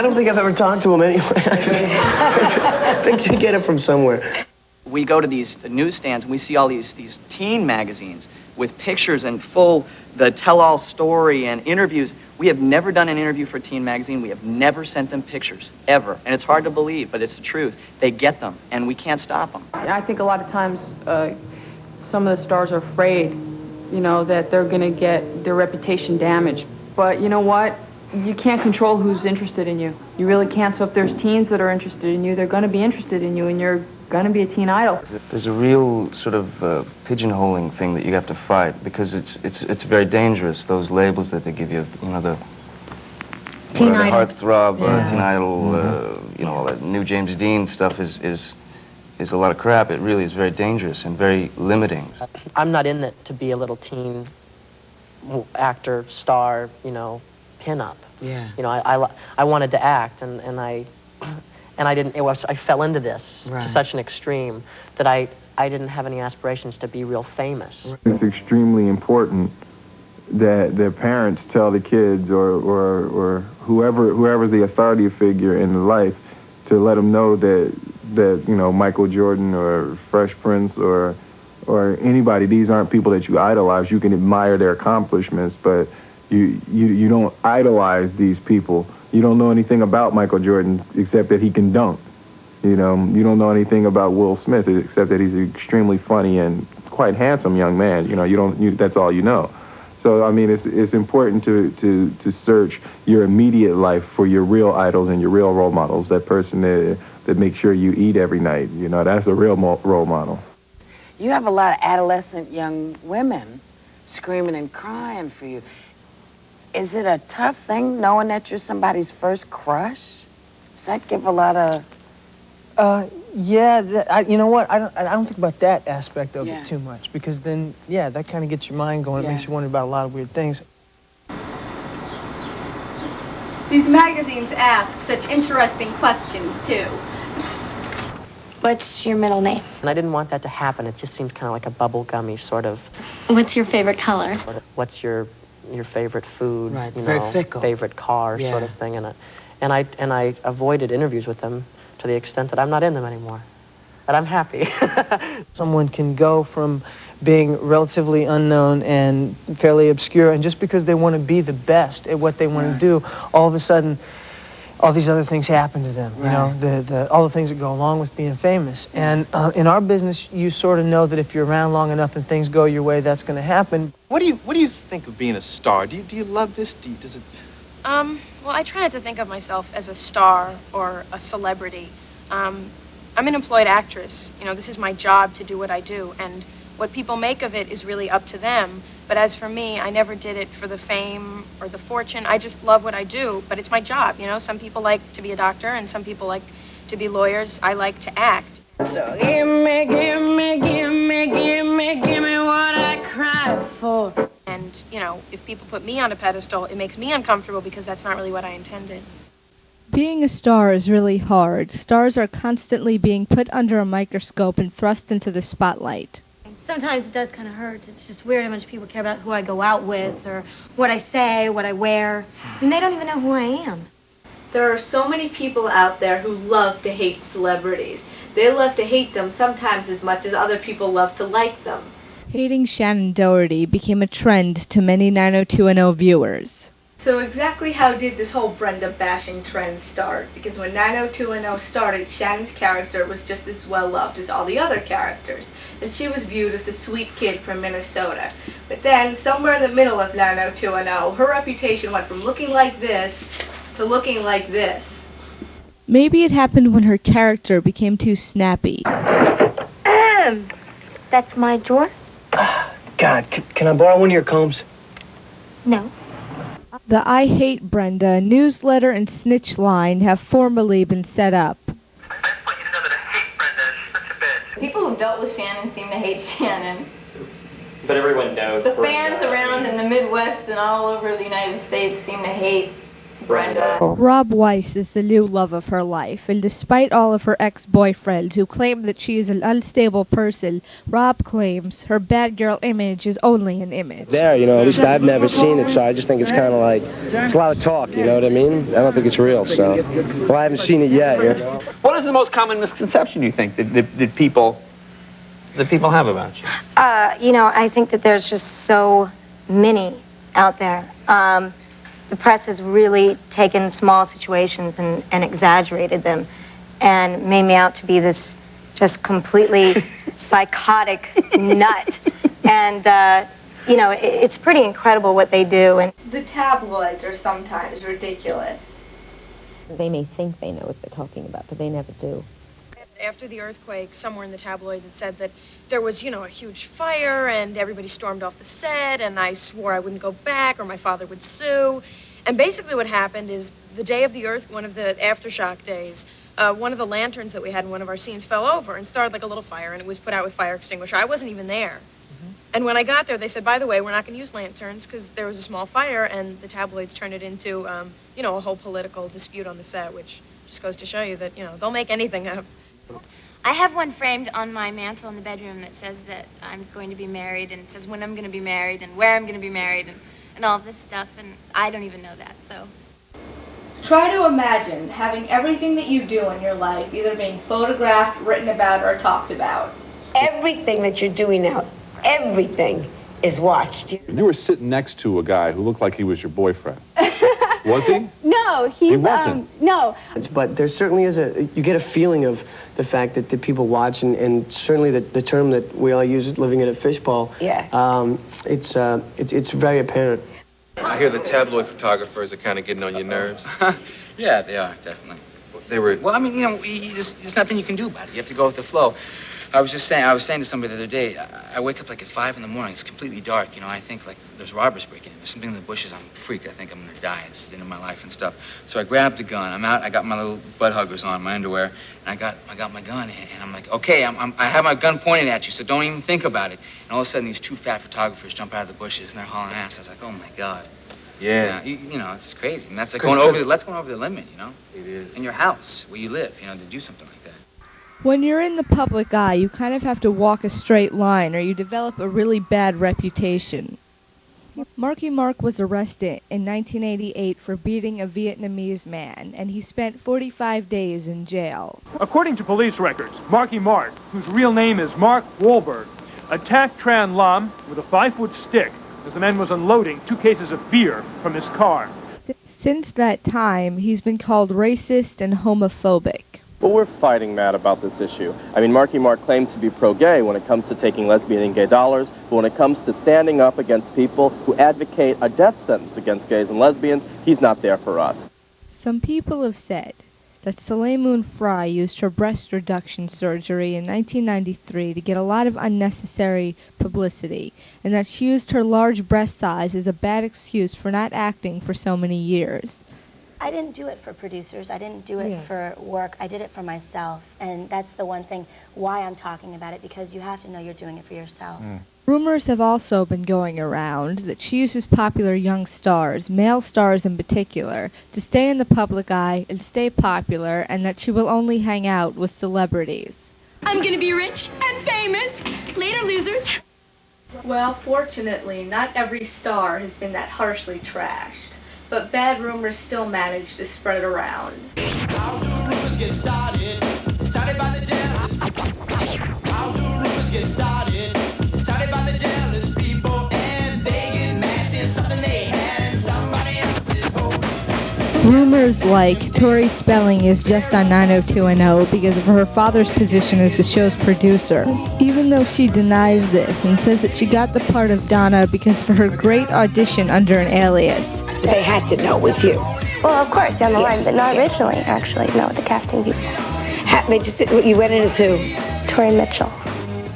don't think I've ever talked to him anyway. I think you get it from somewhere. We go to these newsstands and we see all these teen magazines with pictures and the tell-all story and interviews. We have never done an interview for a teen magazine. We have never sent them pictures, ever. And it's hard to believe, but it's the truth. They get them, and we can't stop them. I think a lot of times some of the stars are afraid, that they're going to get their reputation damaged. But you know what? You can't control who's interested in you. You really can't. So if there's teens that are interested in you, they're going to be interested in you, and you're going to be a teen idol. There's a real sort of pigeonholing thing that you have to fight because it's very dangerous. Those labels that they give you, the teen idol, heartthrob, teen idol, all that new James Dean stuff is a lot of crap. It really is very dangerous and very limiting. I'm not in it to be a little teen actor, star, pinup. Yeah. I wanted to act, and I didn't. I fell into this to such an extreme that I didn't have any aspirations to be real famous. It's extremely important that their parents tell the kids or whoever's the authority figure in life to let them know that Michael Jordan or Fresh Prince or anybody, these aren't people that you idolize. You can admire their accomplishments, but you don't idolize these people. You don't know anything about Michael Jordan except that he can dunk. You don't know anything about Will Smith except that he's an extremely funny and quite handsome young man. That's all you know. So I mean, it's important to search your immediate life for your real idols and your real role models. That person that makes sure you eat every night. That's a real role model. You have a lot of adolescent young women screaming and crying for you. Is it a tough thing knowing that you're somebody's first crush? Does that give a lot of... Yeah, you know what? I don't think about that aspect of it too much because then, that kind of gets your mind going. It makes you wonder about a lot of weird things. These magazines ask such interesting questions, too. What's your middle name? And I didn't want that to happen. It just seemed kind of like a bubblegummy sort of... What's your favorite color? What's your favorite food, right, very fickle. Favorite car, sort of thing, and I avoided interviews with them to the extent that I'm not in them anymore, but I'm happy. Someone can go from being relatively unknown and fairly obscure, and just because they want to be the best at what they want to do, all of a sudden, all these other things happen to them, you know, all the things that go along with being famous. And in our business, you sort of know that if you're around long enough and things go your way, that's going to happen. What do you think of being a star? Do you love this? Does it? Well, I try not to think of myself as a star or a celebrity. I'm an employed actress. You know, this is my job to do what I do, and what people make of it is really up to them. But as for me, I never did it for the fame or the fortune. I just love what I do, but it's my job, you know? Some people like to be a doctor, and some people like to be lawyers. I like to act. So give me, give me, give me, give me, give me what I cry for. And, you know, if people put me on a pedestal, it makes me uncomfortable because that's not really what I intended. Being a star is really hard. Stars are constantly being put under a microscope and thrust into the spotlight. Sometimes it does kind of hurt. It's just weird how much people care about who I go out with or what I say, what I wear. And they don't even know who I am. There are so many people out there who love to hate celebrities. They love to hate them sometimes as much as other people love to like them. Hating Shannon Doherty became a trend to many 90210 viewers. So exactly how did this whole Brenda bashing trend start? Because when 90210 started, Shannon's character was just as well loved as all the other characters. And she was viewed as the sweet kid from Minnesota. But then, somewhere in the middle of 90210, her reputation went from looking like this to looking like this. Maybe it happened when her character became too snappy. That's my drawer? God, can I borrow one of your combs? No. The I Hate Brenda newsletter and snitch line have formally been set up. People who dealt with Shannon seem to hate Shannon. But everyone knows. The fans around in the Midwest and all over the United States seem to hate Brenda. Rob Weiss is the new love of her life, and despite all of her ex-boyfriends who claim that she is an unstable person, Rob claims her bad girl image is only an image. There, you know, at least I've never seen it, so I just think it's kind of like, it's a lot of talk, you know what I mean? I don't think it's real, so. Well, I haven't seen it yet, yeah. What is the most common misconception you think that people have about you? You know, I think that there's just so many out there. The press has really taken small situations and exaggerated them and made me out to be this just completely psychotic nut. And, you know, it's pretty incredible what they do. And The tabloids are sometimes ridiculous. They may think they know what they're talking about, but they never do. After the earthquake, somewhere in the tabloids, it said that there was, you know, a huge fire and everybody stormed off the set and I swore I wouldn't go back or my father would sue. And basically what happened is the day of the one of the aftershock days, one of the lanterns that we had in one of our scenes fell over and started like a little fire and it was put out with fire extinguisher. I wasn't even there. And when I got there, they said, by the way, we're not going to use lanterns because there was a small fire, and the tabloids turned it into, you know, a whole political dispute on the set, which just goes to show you that, you know, they'll make anything up. I have one framed on my mantle in the bedroom that says that I'm going to be married, and it says when I'm going to be married and where I'm going to be married and all this stuff, and I don't even know that, so. Try to imagine having everything that you do in your life either being photographed, written about, or talked about. Everything that you're doing now, everything is watched. You were sitting next to a guy who looked like he was your boyfriend. Was he? No, he's, He wasn't. No. But there certainly is you get a feeling of the fact that people watch, and certainly the term that we all use, living in a fishbowl. Yeah. It's very apparent. I hear the tabloid photographers are kind of getting on your nerves. Yeah, they are, definitely. They were... Well, I mean, you know, there's nothing you can do about it. You have to go with the flow. I was saying to somebody the other day, I wake up like at 5 in the morning. It's completely dark, you know. I think like there's robbers breaking in. There's something in the bushes. I'm freaked. I think I'm gonna die. This is the end of my life and stuff. So I grabbed the gun. I'm out. I got my little butt huggers on, my underwear, and I got my gun. And I'm like, okay, I have my gun pointed at you, so don't even think about it. And all of a sudden, these 2 fat photographers jump out of the bushes and they're hauling ass. I was like, oh my God. Yeah. You know, it's crazy. And that's like going over the limit, you know. It is. In your house where you live, you know, to do something like that. When you're in the public eye, you kind of have to walk a straight line or you develop a really bad reputation. Marky Mark was arrested in 1988 for beating a Vietnamese man, and he spent 45 days in jail. According to police records, Marky Mark, whose real name is Mark Wahlberg, attacked Tran Lam with a 5-foot stick as the man was unloading 2 cases of beer from his car. Since that time, he's been called racist and homophobic. But we're fighting mad about this issue. I mean, Marky Mark claims to be pro-gay when it comes to taking lesbian and gay dollars, but when it comes to standing up against people who advocate a death sentence against gays and lesbians, he's not there for us. Some people have said that Soleil Moon Frye used her breast reduction surgery in 1993 to get a lot of unnecessary publicity, and that she used her large breast size as a bad excuse for not acting for so many years. I didn't do it for producers. I didn't do it for work. I did it for myself. And that's the one thing why I'm talking about it, because you have to know you're doing it for yourself. Rumors have also been going around that she uses popular young stars, male stars in particular, to stay in the public eye and stay popular, and that she will only hang out with celebrities. I'm gonna be rich and famous. Later, losers. Well, fortunately, not every star has been that harshly trashed, but bad rumors still manage to spread around. How do rumors get started? Started by the jealous. How do rumors get started? Started by the jealous people, and they get mad since something they had and somebody else's hope. Rumors like Tori Spelling is just on 90210 because of her father's position as the show's producer, even though she denies this and says that she got the part of Donna because of her great audition under an alias. They had to know it was you. Well, of course, down the line, but not originally, actually. No, the casting people. They just, you went in as who? Tori Mitchell.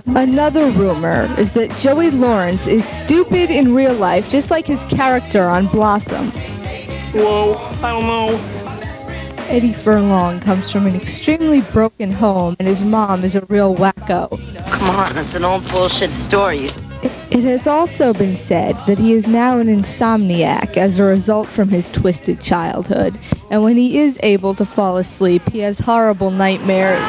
Another rumor is that Joey Lawrence is stupid in real life, just like his character on Blossom. Whoa, I don't know. Eddie Furlong comes from an extremely broken home, and his mom is a real wacko. Come on, it's an old bullshit story. It has also been said that he is now an insomniac as a result from his twisted childhood, and when he is able to fall asleep, he has horrible nightmares.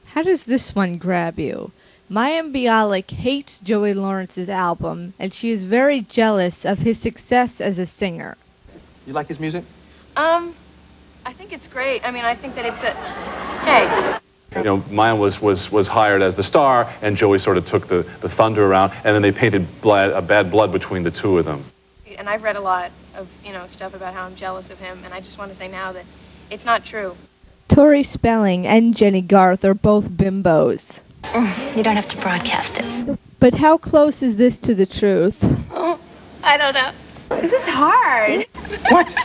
How does this one grab you? Mayim Bialik hates Joey Lawrence's album, and she is very jealous of his success as a singer. You like his music? I think it's great. I mean, I think that it's a... Hey. You know, Mayim was hired as the star, and Joey sort of took the thunder around, and then they painted bad blood between the two of them. And I've read a lot of, stuff about how I'm jealous of him, and I just want to say now that it's not true. Tori Spelling and Jenny Garth are both bimbos. You don't have to broadcast it. But how close is this to the truth? Oh, I don't know. This is hard. What?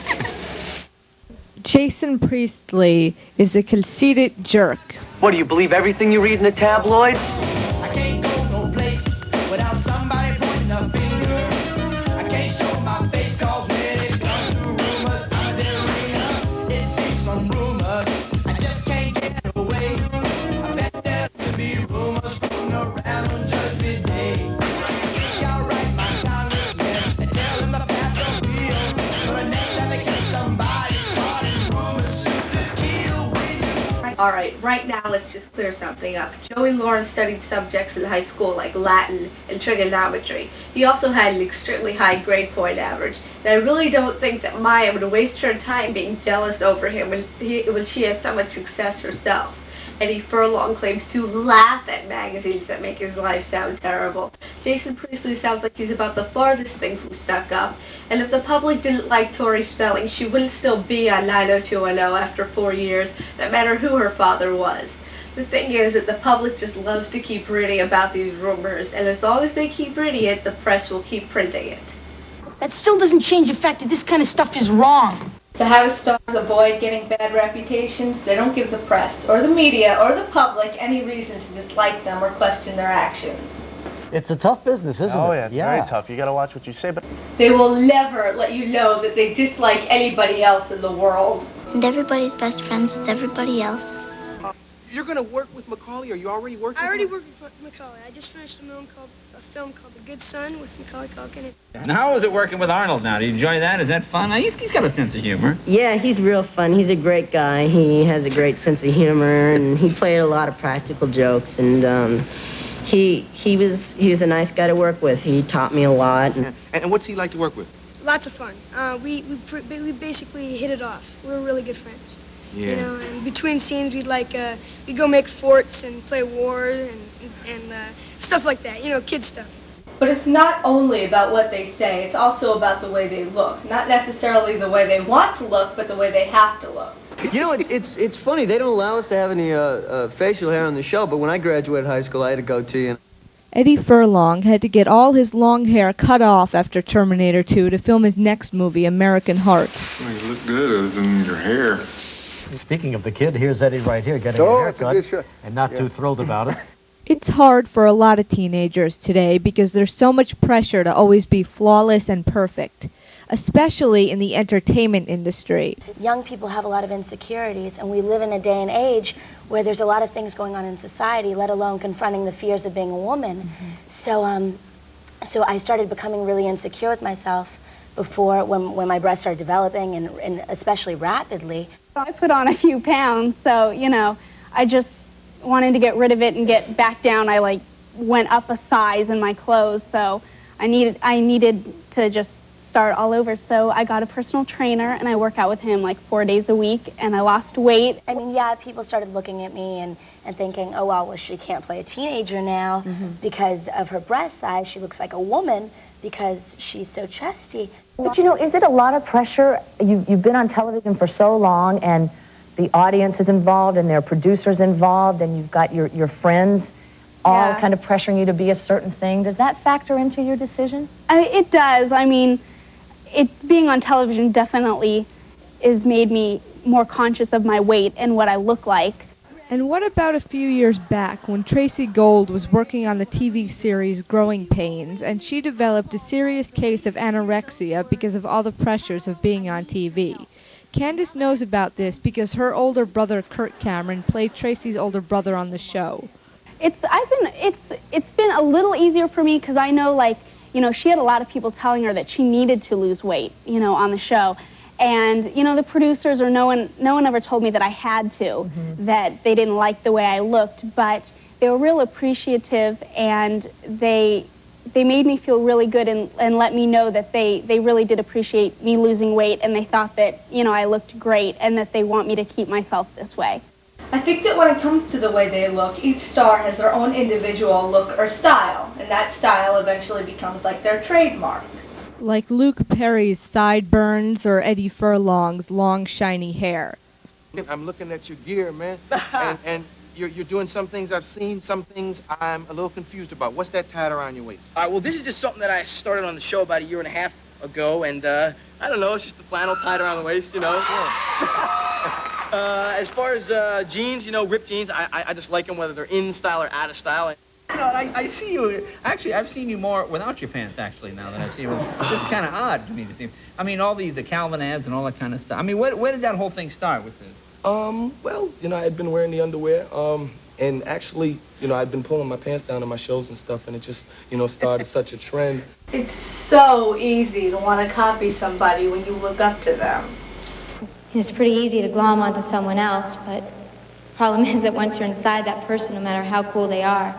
Jason Priestley is a conceited jerk. What, do you believe everything you read in the tabloids? I can't go no place without somebody pointing a finger. I can't show my face cause when it comes to rumors, I'm a dead ringer. It seems from rumors, I just can't get away. I bet there could be rumors floating around on Judgment Day. Y'all write my congressman and tell him to pass a wheel. But the next time they catch somebody starting rumors, shoot to kill with you. All right, right now let's just clear something up. Joey Lawrence studied subjects in high school like Latin and trigonometry. He also had an extremely high grade point average. And I really don't think that Maya would waste her time being jealous over him when she has so much success herself. Eddie Furlong claims to laugh at magazines that make his life sound terrible. Jason Priestley sounds like he's about the farthest thing from stuck up. And if the public didn't like Tori Spelling, she wouldn't still be on 90210 after 4 years, no matter who her father was. The thing is that the public just loves to keep reading about these rumors, and as long as they keep reading it, the press will keep printing it. That still doesn't change the fact that this kind of stuff is wrong. So how do stars avoid getting bad reputations? They don't give the press, or the media, or the public any reason to dislike them or question their actions. It's a tough business, isn't it? Oh, yeah, it's very tough. You got to watch what you say, but... They will never let you know that they dislike anybody else in the world. And everybody's best friends with everybody else. You're going to work with Macaulay? Are you already working? I already worked with Macaulay. I just finished a film called The Good Son with Macaulay Culkin. And how is it working with Arnold now? Do you enjoy that? Is that fun? He's got a sense of humor. Yeah, he's real fun. He's a great guy. He has a great sense of humor, and he played a lot of practical jokes. And he was a nice guy to work with. He taught me a lot. And what's he like to work with? Lots of fun. We basically hit it off. We were really good friends. Yeah. You know, and between scenes we'd we'd go make forts and play war and stuff like that. You know, kid stuff. But it's not only about what they say, it's also about the way they look. Not necessarily the way they want to look, but the way they have to look. You know, it's funny. They don't allow us to have any facial hair on the show, but when I graduated high school, I had a goatee. And Eddie Furlong had to get all his long hair cut off after Terminator 2 to film his next movie, American Heart. Well, you look good other than your hair. Speaking of the kid, here's Eddie right here getting a haircut and not too thrilled about it. It's hard for a lot of teenagers today because there's so much pressure to always be flawless and perfect, especially in the entertainment industry. Young people have a lot of insecurities, and we live in a day and age where there's a lot of things going on in society, let alone confronting the fears of being a woman. So I started becoming really insecure with myself before, when my breasts started developing, and especially rapidly. I put on a few pounds, so, you know, I just wanted to get rid of it and get back down. I went up a size in my clothes, so I needed to just start all over. So I got a personal trainer and I work out with him 4 days a week, and I lost weight. I mean, yeah, people started looking at me and thinking, oh, well, she can't play a teenager now because of her breast size. She looks like a woman because she's so chesty. But you know, is it a lot of pressure? You've been on television for so long, and the audience is involved, and there are producers involved, and you've got your friends all kind of pressuring you to be a certain thing. Does that factor into your decision? It does. I mean, being on television definitely has made me more conscious of my weight and what I look like. And what about a few years back when Tracy Gold was working on the TV series Growing Pains, and she developed a serious case of anorexia because of all the pressures of being on TV? Candace knows about this because her older brother Kurt Cameron played Tracy's older brother on the show. It's been a little easier for me because I know, she had a lot of people telling her that she needed to lose weight, on the show. And, the producers or no one ever told me that I had to, that they didn't like the way I looked, but they were real appreciative, and they made me feel really good and let me know that they really did appreciate me losing weight, and they thought that, I looked great and that they want me to keep myself this way. I think that when it comes to the way they look, each star has their own individual look or style, and that style eventually becomes like their trademark. Like Luke Perry's sideburns or Eddie Furlong's long, shiny hair. I'm looking at your gear, man, and you're doing some things I've seen, some things I'm a little confused about. What's that tied around your waist? All right, well, this is just something that I started on the show about 1.5 years ago, and I don't know, it's just the flannel tied around the waist, As far as jeans, ripped jeans, I just like them whether they're in style or out of style. You know, I see you, actually, I've seen you more without your pants, actually, now that I see you. This is kind of odd to me to see. I mean, all the Calvin ads and all that kind of stuff. I mean, where did that whole thing start with this? Well, I had been wearing the underwear, and actually, I'd been pulling my pants down on my shows and stuff, and it just, started such a trend. It's so easy to want to copy somebody when you look up to them. It's pretty easy to glom onto someone else, but the problem is that once you're inside that person, no matter how cool they are,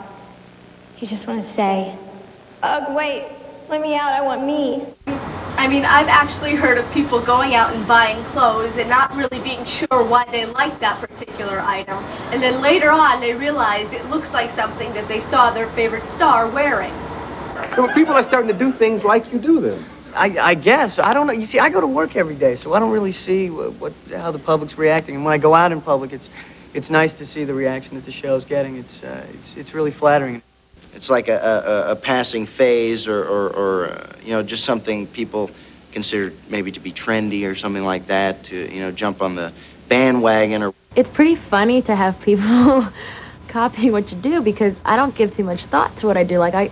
you just want to say, ugh, wait, let me out, I want me. I mean, I've actually heard of people going out and buying clothes and not really being sure why they like that particular item. And then later on, they realized it looks like something that they saw their favorite star wearing. So people are starting to do things like you do them. I guess. I don't know. You see, I go to work every day, so I don't really see how the public's reacting. And when I go out in public, it's nice to see the reaction that the show's getting. It's really flattering. It's like a passing phase or just something people consider maybe to be trendy or something like that, to, jump on the bandwagon. It's pretty funny to have people copy what you do because I don't give too much thought to what I do. Like,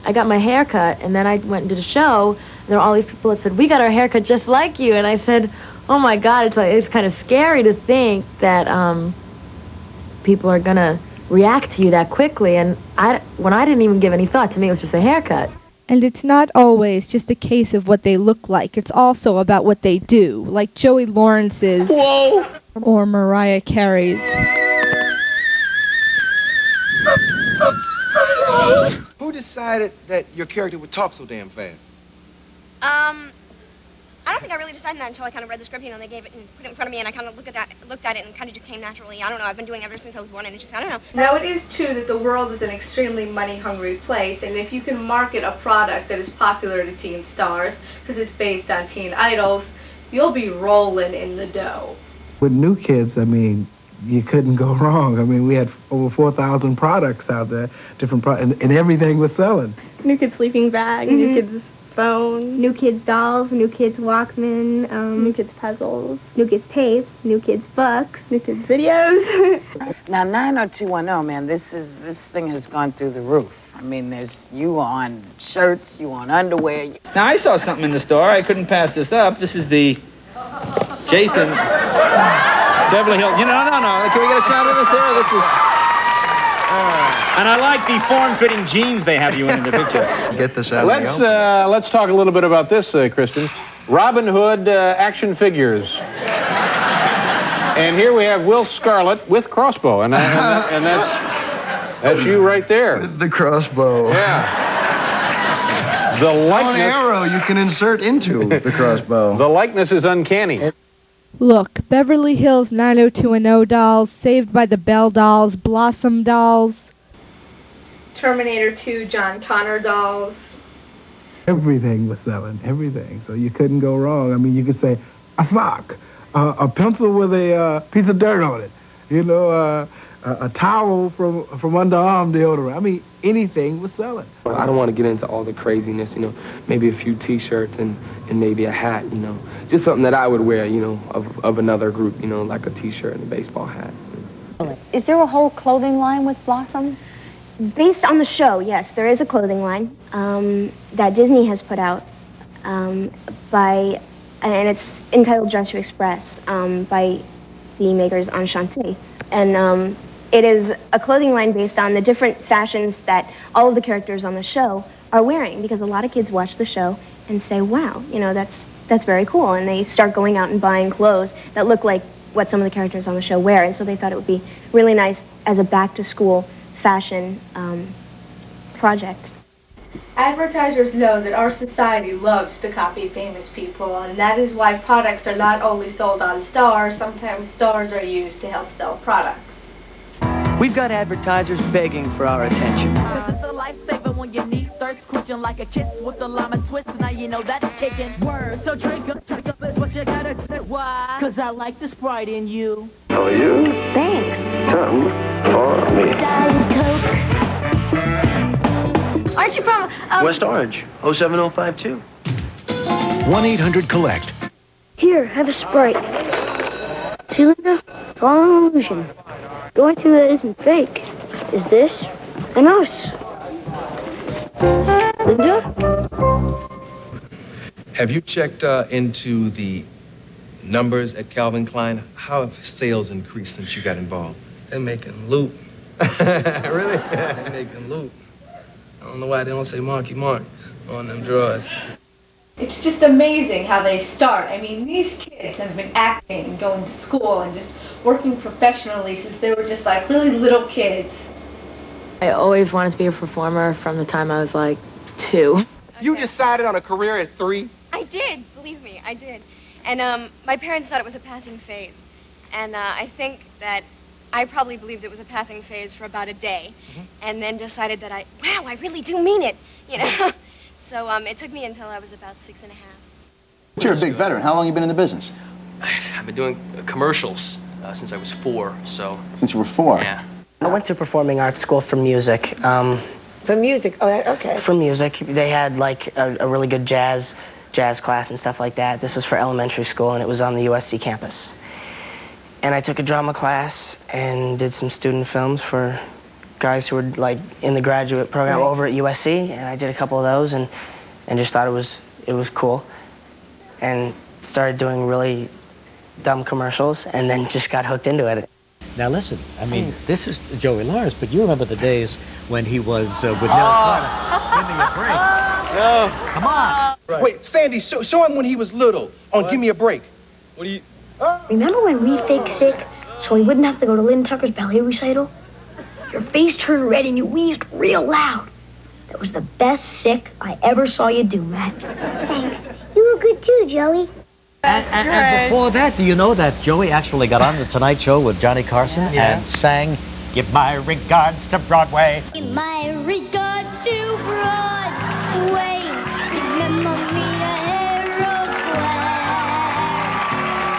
I got my hair cut, and then I went and did a show, and there were all these people that said, we got our hair cut just like you. And I said, oh my God, it's kind of scary to think that people are going to react to you that quickly, and when I didn't even give any thought, to me it was just a haircut. And it's not always just a case of what they look like, it's also about what they do, like Joey Lawrence's or Mariah Carey's. Who decided that your character would talk so damn fast? I don't think I really decided that until I kind of read the script, you know, and they gave it and put it in front of me, and I kind of looked at it, and kind of just came naturally. I don't know. I've been doing it ever since I was 1, and it's just, I don't know. Now, it is true that the world is an extremely money-hungry place, and if you can market a product that is popular to teen stars, because it's based on teen idols, you'll be rolling in the dough. With New Kids, I mean, you couldn't go wrong. I mean, we had over 4,000 products out there, different products, and everything was selling. New Kids sleeping bag, New Kids phone, New Kids dolls, New Kids Walkman, New Kids puzzles, New Kids tapes, New Kids books, New Kids videos. Now 90210, man, this thing has gone through the roof. I mean, you on shirts, you on underwear. Now, I saw something in the store. I couldn't pass this up. This is the Jason Beverly Hills. You know, no. Can we get a shot of this here? This is... and I like the form-fitting jeans they have you in the picture. Get this out. Let's talk a little bit about this, Kristen. Robin Hood action figures. And here we have Will Scarlet with crossbow, and that's you right there. With the crossbow. Yeah. The likeness. An arrow you can insert into the crossbow. The likeness is uncanny. Look, Beverly Hills 90210 dolls, Saved by the Bell dolls, Blossom dolls. Terminator 2 John Connor dolls. Everything was selling, everything. So you couldn't go wrong. I mean, you could say a sock, a pencil with a piece of dirt on it, you know, a towel from underarm deodorant. I mean, anything was selling. I don't want to get into all the craziness, you know, maybe a few T-shirts and maybe a hat, you know, just something that I would wear, you know, of another group, you know, like a T-shirt and a baseball hat. Is there a whole clothing line with Blossom? Based on the show, yes, there is a clothing line that Disney has put out and it's entitled Dress to Express by the makers Enchanté. And it is a clothing line based on the different fashions that all of the characters on the show are wearing, because a lot of kids watch the show and say, wow, you know, that's very cool. And they start going out and buying clothes that look like what some of the characters on the show wear. And so they thought it would be really nice as a back-to-school fashion project. Advertisers know that our society loves to copy famous people, and that is why products are not only sold on stars, sometimes stars are used to help sell products. We've got advertisers begging for our attention. It's a lifesaver when you need thirst, quenching like a kiss with a lime and twist. Now you know that's kicking. Word, so drink up is what you gotta do. Why? Cause I like the Sprite in you. How are you? Thanks. Some for me. Diet Coke. Aren't you from, West Orange, 07052. 1-800-COLLECT. Here, have a Sprite. See, Linda? It's all an illusion. The only thing that isn't fake is this and us. Linda? Have you checked into the numbers at Calvin Klein? How have sales increased since you got involved? They're making loot. Really? They're making loot. I don't know why they don't say Marky Mark on them drawers. It's just amazing how they start. I mean, these kids have been acting and going to school and just working professionally since they were just like really little kids. I always wanted to be a performer from the time I was like 2. You decided on a career at 3? I did, believe me, I did. And my parents thought it was a passing phase. And I think that I probably believed it was a passing phase for about a day, and then decided that I really do mean it, you know. So it took me until I was about 6 and a half. You're a big veteran. How long have you been in the business? I've been doing commercials since I was 4, so... Since you were 4? Yeah. I went to performing arts school for music. For music? Oh, okay. For music. They had, like, a really good jazz class and stuff like that. This was for elementary school, and it was on the USC campus. And I took a drama class and did some student films for guys who were, like, in the graduate program over at USC, and I did a couple of those and just thought it was cool. And started doing really dumb commercials, and then just got hooked into it. Now listen, I mean, this is Joey Lawrence, but you remember the days when he was with Nelly Carter. Give me a break. No. Come on. Wait, Sandy, show him when he was little on Give Me a Break. What do you... Remember when we faked sick so we wouldn't have to go to Lynn Tucker's ballet recital? Your face turned red and you wheezed real loud. That was the best sick I ever saw you do, Matt. Thanks. You were good too, Joey. And before that, do you know that Joey actually got on the Tonight Show with Johnny Carson and sang "Give My Regards to Broadway"? Give my regards to Broadway. Remember me to Herald Square.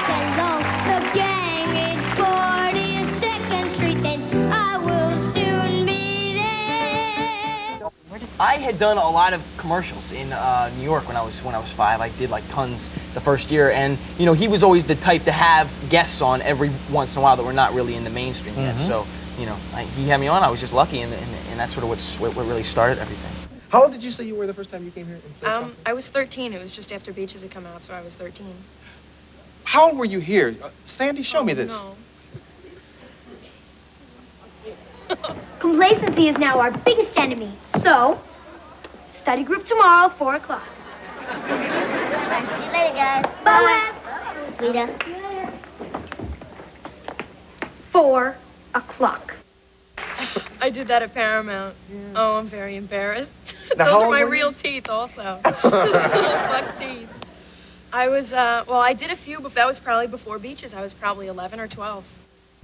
Hello, the gang is 42nd Street, then I will soon be there. I had done a lot of commercials in New York when I was 5. I did like tons the first year, and you know, he was always the type to have guests on every once in a while that were not really in the mainstream yet. So you know, he had me on. I was just lucky, and that's sort of what really started everything. How old did you say you were the first time you came here and played? I was 13. It was just after Beaches had come out, so I was 13. How old were you here? Sandy, show me this. No. Complacency is now our biggest enemy. So, study group tomorrow, 4 o'clock. See you later, guys. Bye. Rita. 4 o'clock. I did that at Paramount. Oh, I'm very embarrassed. Now, Those how are old my were real teeth also. Those little buck teeth. I was, well, I did a few, but that was probably before Beaches. I was probably 11 or 12.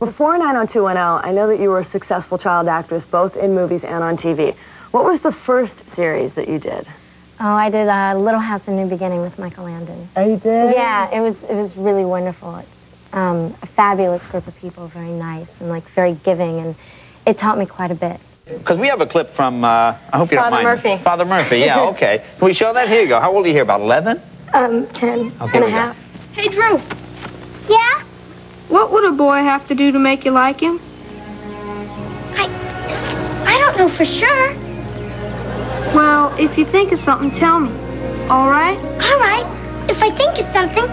Before 90210, I know that you were a successful child actress, both in movies and on TV. What was the first series that you did? Oh, I did Little House in New Beginning with Michael Landon. Oh, you did? Yeah, it was really wonderful. It's a fabulous group of people, very nice and like very giving, and it taught me quite a bit. Because we have a clip from, I hope you don't mind. Father Murphy. Father Murphy, yeah, okay. Can we show that? Here you go. How old are you here, about 11? 10 Okay, and a half. Hey, Drew. Yeah? What would a boy have to do to make you like him? I don't know for sure. Well, if you think of something, tell me. All right? All right. If I think of something.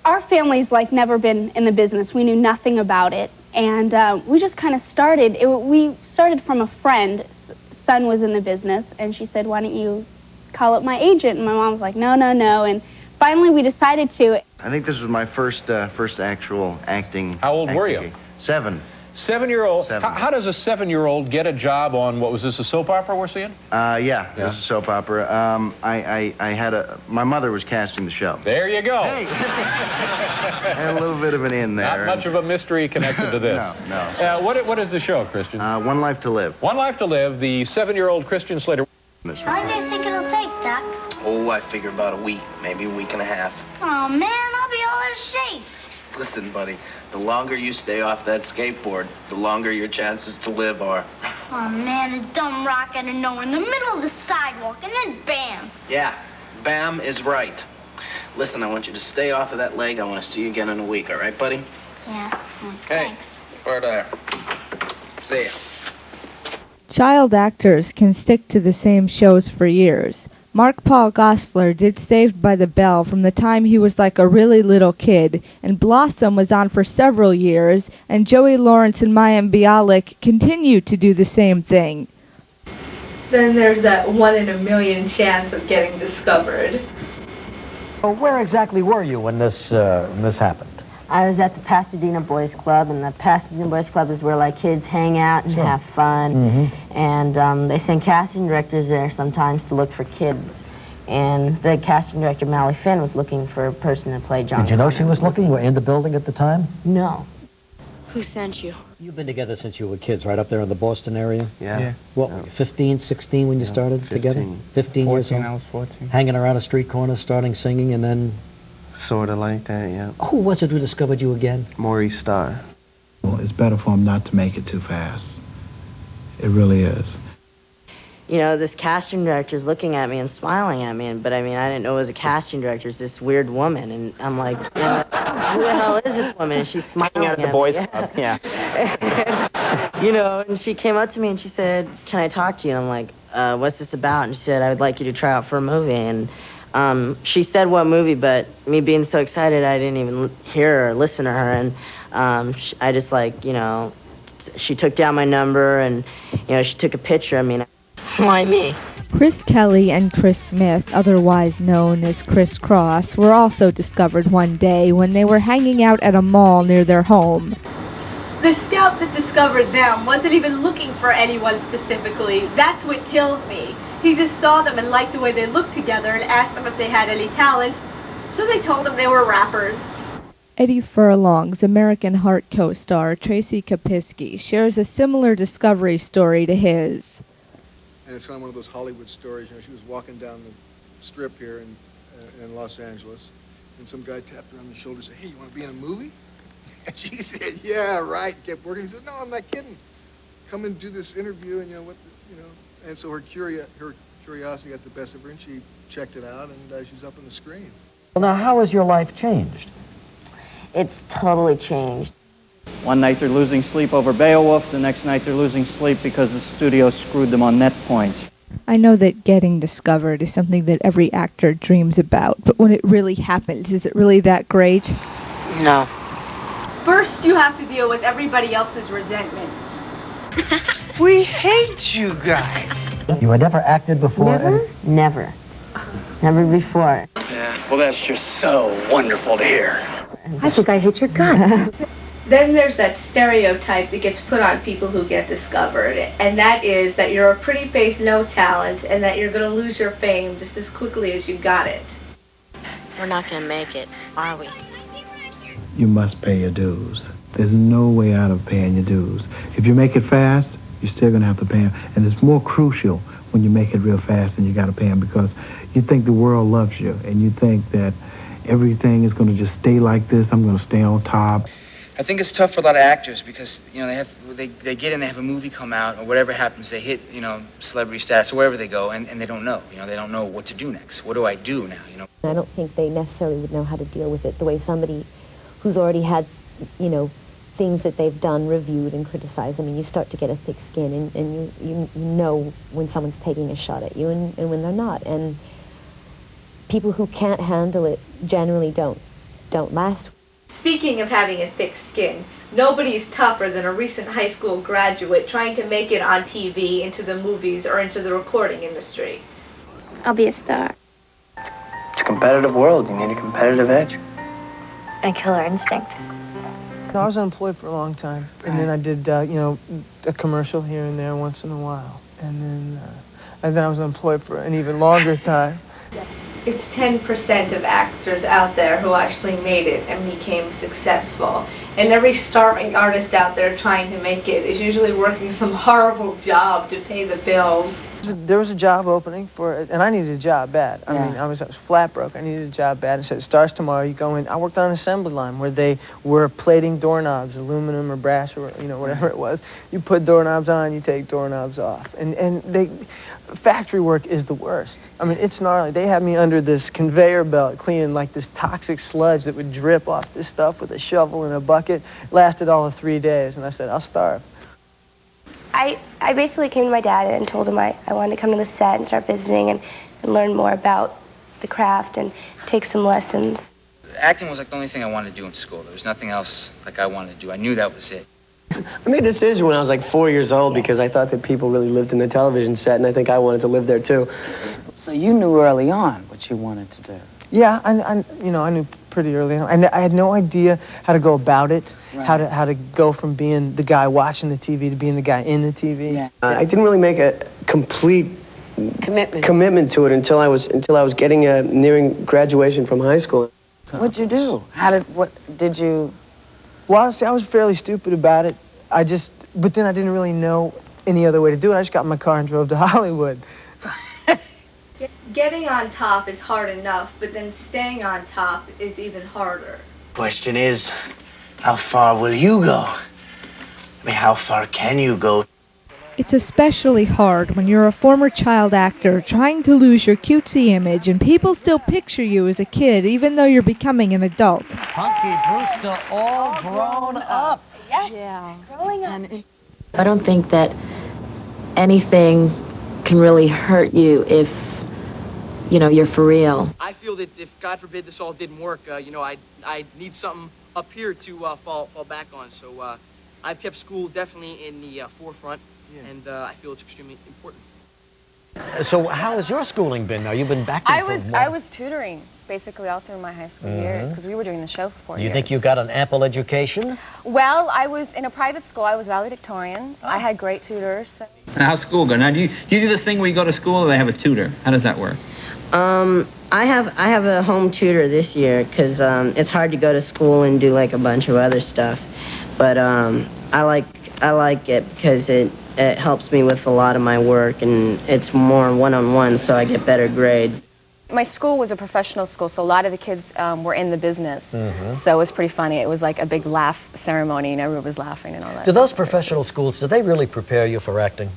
Our family's like never been in the business. We knew nothing about it, and we just kind of started. We started from a friend. Son was in the business, and she said, "Why don't you call up my agent?" And my mom was like, "No, no, no." And finally, we decided to. I think this was my first actual acting. How old were you? gig. 7. 7-year-old. 7. How does a 7-year-old get a job on, what was this, a soap opera we're seeing? Yeah, it was a soap opera. I had my mother was casting the show. There you go. Hey. Had a little bit of an in there. Not much of a mystery connected to this. No. What is the show, Christian? One Life to Live. One Life to Live, the 7-year-old Christian Slater. How long do you think it'll take, Doc? Oh, I figure about a week, maybe a week and a half. Oh, man, I'll be all out of shape. Listen, buddy, the longer you stay off that skateboard, the longer your chances to live are. Oh, man, a dumb rock out of nowhere in the middle of the sidewalk, and then bam. Yeah, bam is right. Listen, I want you to stay off of that leg. I want to see you again in a week, all right, buddy? Yeah, Thanks. We're there. See ya. Child actors can stick to the same shows for years. Mark Paul Gosselaar did Saved by the Bell from the time he was like a really little kid, and Blossom was on for several years, and Joey Lawrence and Mayim Bialik continue to do the same thing. Then there's that 1 in a million chance of getting discovered. Well, where exactly were you when this happened? I was at the Pasadena Boys Club, and the Pasadena Boys Club is where like kids hang out and have fun. And they send casting directors there sometimes to look for kids. And the casting director, Mally Finn, was looking for a person to play John. Did you know she was looking? Were you in the building at the time? No. Who sent you? You've been together since you were kids, right up there in the Boston area? Yeah. What, 15, 16 when you started together? 15 years 14, old? I was 14. Hanging around a street corner, starting singing, and then... Sort of like that, yeah. Who was it who discovered you again? Maurice Starr. Well, it's better for him not to make it too fast. It really is. You know, this casting director's looking at me and smiling at me, but I mean, I didn't know it was a casting director. It's this weird woman, and I'm like, who the hell is this woman? And she's smiling Out at the boys' club, yeah. You know, and she came up to me and she said, "Can I talk to you?" And I'm like, what's this about? And she said, "I would like you to try out for a movie." And she said what movie, but me being so excited, I didn't even hear her or listen to her. And I just like, you know, she took down my number and, you know, she took a picture. I mean, Why me? Chris Kelly and Chris Smith, otherwise known as Chris Cross, were also discovered one day when they were hanging out at a mall near their home. The scout that discovered them wasn't even looking for anyone specifically. That's what kills me. He just saw them and liked the way they looked together and asked them if they had any talent. So they told him they were rappers. Eddie Furlong's American Heart co-star Tracy Kapisky shares a similar discovery story to his. And it's kind of one of those Hollywood stories. You know, she was walking down the strip here in Los Angeles, and some guy tapped her on the shoulder and said, "Hey, you want to be in a movie?" And she said, "Yeah, right." Kept working. He said, "No, I'm not kidding. Come and do this interview, and And so her curiosity got the best of her, and she checked it out, and she's up on the screen. Well, now, how has your life changed? It's totally changed. One night they're losing sleep over Beowulf, the next night they're losing sleep because the studio screwed them on net points. I know that getting discovered is something that every actor dreams about, but when it really happens, is it really that great? No. First, you have to deal with everybody else's resentment. We hate you guys. You had never acted before? Never. Never before. Yeah, well, that's just so wonderful to hear. I think I hate your guts. Then there's that stereotype that gets put on people who get discovered, and that is that you're a pretty face, no talent, and that you're going to lose your fame just as quickly as you got it. We're not going to make it, are we? You must pay your dues. There's no way out of paying your dues. If you make it fast, you're still going to have to pay them. And it's more crucial when you make it real fast and you got to pay them, because you think the world loves you and you think that everything is going to just stay like this. I'm going to stay on top. I think it's tough for a lot of actors because, they get in, they have a movie come out, or whatever happens, they hit, celebrity status, or wherever they go, and they don't know. They don't know what to do next. What do I do now, I don't think they necessarily would know how to deal with it the way somebody who's already had, things that they've done reviewed and criticized. I mean, you start to get a thick skin, and you know when someone's taking a shot at you and when they're not. And people who can't handle it generally don't last. Speaking of having a thick skin, nobody's tougher than a recent high school graduate trying to make it on TV, into the movies, or into the recording industry. I'll be a star. It's a competitive world. You need a competitive edge. A killer instinct. I was unemployed for a long time, and then I did, a commercial here and there once in a while, and then I was unemployed for an even longer time. It's 10% of actors out there who actually made it and became successful. And every starving artist out there trying to make it is usually working some horrible job to pay the bills. There was a job opening for it, and I needed a job bad. I mean, I was flat broke. I needed a job bad. And said, it starts tomorrow. You go in. I worked on an assembly line where they were plating doorknobs, aluminum or brass or whatever it was. You put doorknobs on, you take doorknobs off, and factory work is the worst. I mean, it's gnarly. They had me under this conveyor belt cleaning like this toxic sludge that would drip off this stuff with a shovel and a bucket. It lasted all of 3 days, and I said, I'll starve. I basically came to my dad and told him I wanted to come to the set and start visiting and learn more about the craft and take some lessons. Acting was like the only thing I wanted to do in school. There was nothing else like I wanted to do. I knew that was it. I made a decision when I was like 4 years old because I thought that people really lived in the television set, and I think I wanted to live there too. So you knew early on what you wanted to do? Yeah, I knew pretty early on. I had no idea how to go about it, right. how to go from being the guy watching the TV to being the guy in the TV. Yeah. I didn't really make a complete commitment to it until I was getting nearing graduation from high school. What'd you do? What did you? Well, see, I was fairly stupid about it. But then I didn't really know any other way to do it. I just got in my car and drove to Hollywood. Getting on top is hard enough, but then staying on top is even harder. Question is, how far will you go? I mean, how far can you go? It's especially hard when you're a former child actor trying to lose your cutesy image and people still picture you as a kid even though you're becoming an adult. Punky Brewster all grown up. Yes, yeah. Growing up. I don't think that anything can really hurt you if, you're for real. I feel that if, God forbid, this all didn't work, I need something up here to fall back on. So I've kept school definitely in the forefront, and I feel it's extremely important. So how has your schooling been now? You've been acting I was tutoring basically all through my high school years because we were doing the show for 4 years. You think you got an ample education? Well, I was in a private school. I was valedictorian. I had great tutors. How's school going? Now, do you do this thing where you go to school or they have a tutor? How does that work? I have a home tutor this year because it's hard to go to school and do like a bunch of other stuff, but I like it because it helps me with a lot of my work and it's more one-on-one, so I get better grades. My school was a professional school, so a lot of the kids were in the business, so it was pretty funny. It was like a big laugh ceremony, and everyone was laughing and all that. Do those professional schools, do they really prepare you for acting?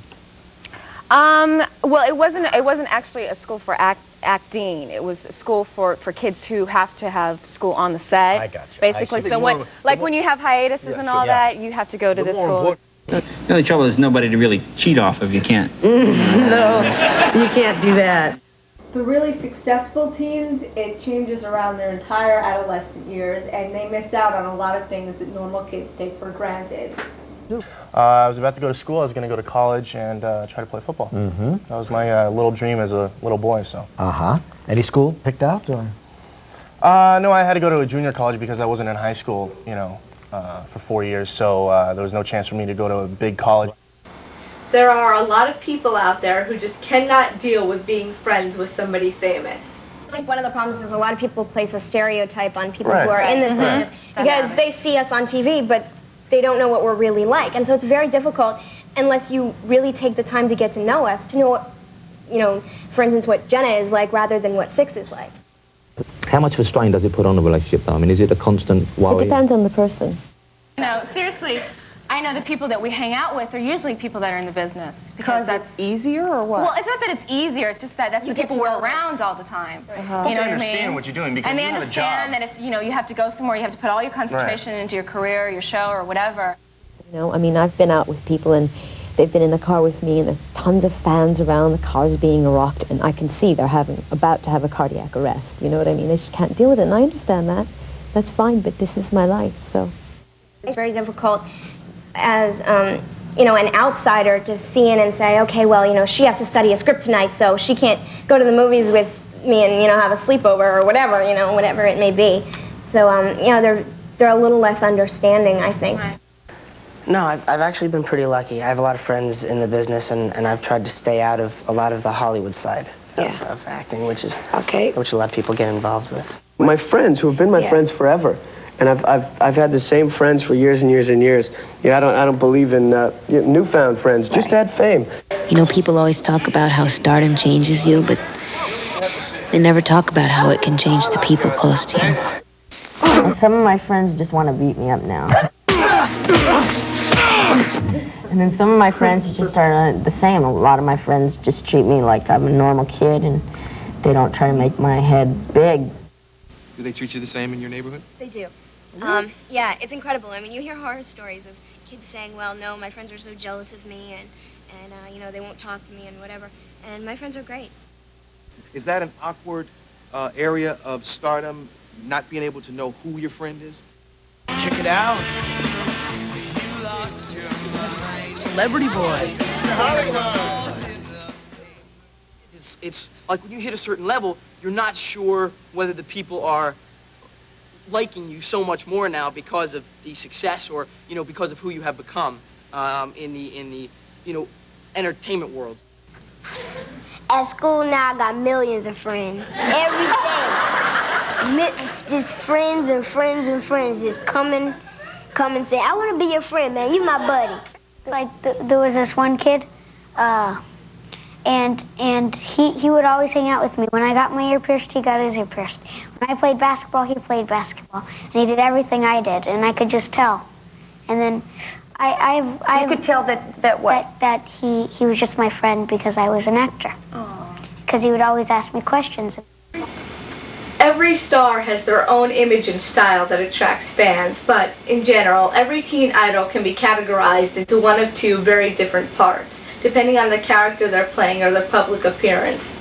Well, it wasn't actually a school for acting. It was a school for kids who have to have school on the set. I got you. Basically, so when you have hiatuses and all that, you have to go to this school. The only trouble is nobody to really cheat off of. You can't. No, you can't do that. For really successful teens, it changes around their entire adolescent years, and they miss out on a lot of things that normal kids take for granted. I was about to go to school. I was going to go to college and try to play football. That was my little dream as a little boy. So. Any school picked out? Or? No, I had to go to a junior college because I wasn't in high school, you know, for 4 years. So there was no chance for me to go to a big college. There are a lot of people out there who just cannot deal with being friends with somebody famous. Like one of the problems is a lot of people place a stereotype on people Right. who are in this Mhm. business because they see us on TV, but they don't know what we're really like. And so it's very difficult unless you really take the time to get to know us, to know what, you know, for instance, what Jenna is like rather than what Six is like. How much of a strain does it put on a relationship, though? I mean, is it a constant worry? It depends on the person. No, seriously, I know the people that we hang out with are usually people that are in the business. Because that's easier or what? Well, it's not that it's easier, it's just that that's the people we're around all the time. Plus, You know they what I understand mean? what you're doing because and they you have a job. understand that if, you know, you have to go somewhere, you have to put all your concentration into your career, your show, or whatever. You know, I mean, I've been out with people and they've been in a car with me and there's tons of fans around, the car's being rocked, and I can see they're about to have a cardiac arrest. You know what I mean? They just can't deal with it, and I understand that. That's fine, but this is my life, so. It's very difficult as, you know, an outsider to see in and say, okay, well, you know, she has to study a script tonight, so she can't go to the movies with me and, you know, have a sleepover or whatever, you know, whatever it may be. So, you know, they're a little less understanding, I think. No, I've actually been pretty lucky. I have a lot of friends in the business, and I've tried to stay out of a lot of the Hollywood side of acting, which a lot of people get involved with. My friends, who have been my friends forever, and I've had the same friends for years and years and years. You know, I don't believe in newfound friends. Just add fame. You know, people always talk about how stardom changes you, but they never talk about how it can change the people close to you. Some of my friends just want to beat me up now. And then some of my friends just are the same. A lot of my friends just treat me like I'm a normal kid, and they don't try to make my head big. Do they treat you the same in your neighborhood? They do. Yeah, it's incredible. I mean, you hear horror stories of kids saying, well, no, my friends are so jealous of me, and you know, they won't talk to me and whatever. And my friends are great. Is that an awkward area of stardom, not being able to know who your friend is? Check it out. Celebrity boy. It's like when you hit a certain level, you're not sure whether the people are liking you so much more now because of the success or, you know, because of who you have become in the you know, entertainment world. At school now, I got millions of friends. Every day. It's just friends and friends and friends just come and say, I want to be your friend, man. You my buddy. Like, there was this one kid, and he would always hang out with me. When I got my ear pierced, he got his ear pierced. When I played basketball, he played basketball. And he did everything I did, and I could just tell. And then You could tell that what? That he was just my friend because I was an actor. Because he would always ask me questions. Every star has their own image and style that attracts fans, but in general, every teen idol can be categorized into one of two very different parts, depending on the character they're playing or their public appearance.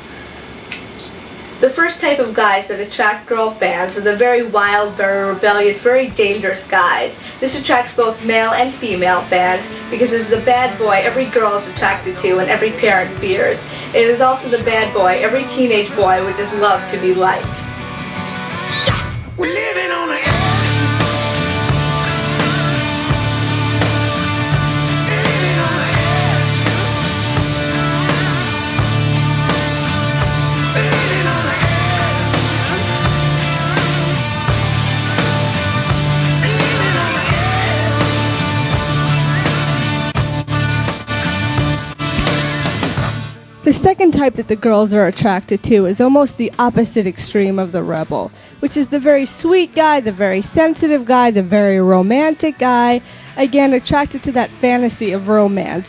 The first type of guys that attract girl fans are the very wild, very rebellious, very dangerous guys. This attracts both male and female fans because it's the bad boy every girl is attracted to and every parent fears. It is also the bad boy every teenage boy would just love to be like. We're living on the edge. Living on the edge. Living on the edge. Living on the The second type that the girls are attracted to is almost the opposite extreme of the rebel, which is the very sweet guy, the very sensitive guy, the very romantic guy, again attracted to that fantasy of romance.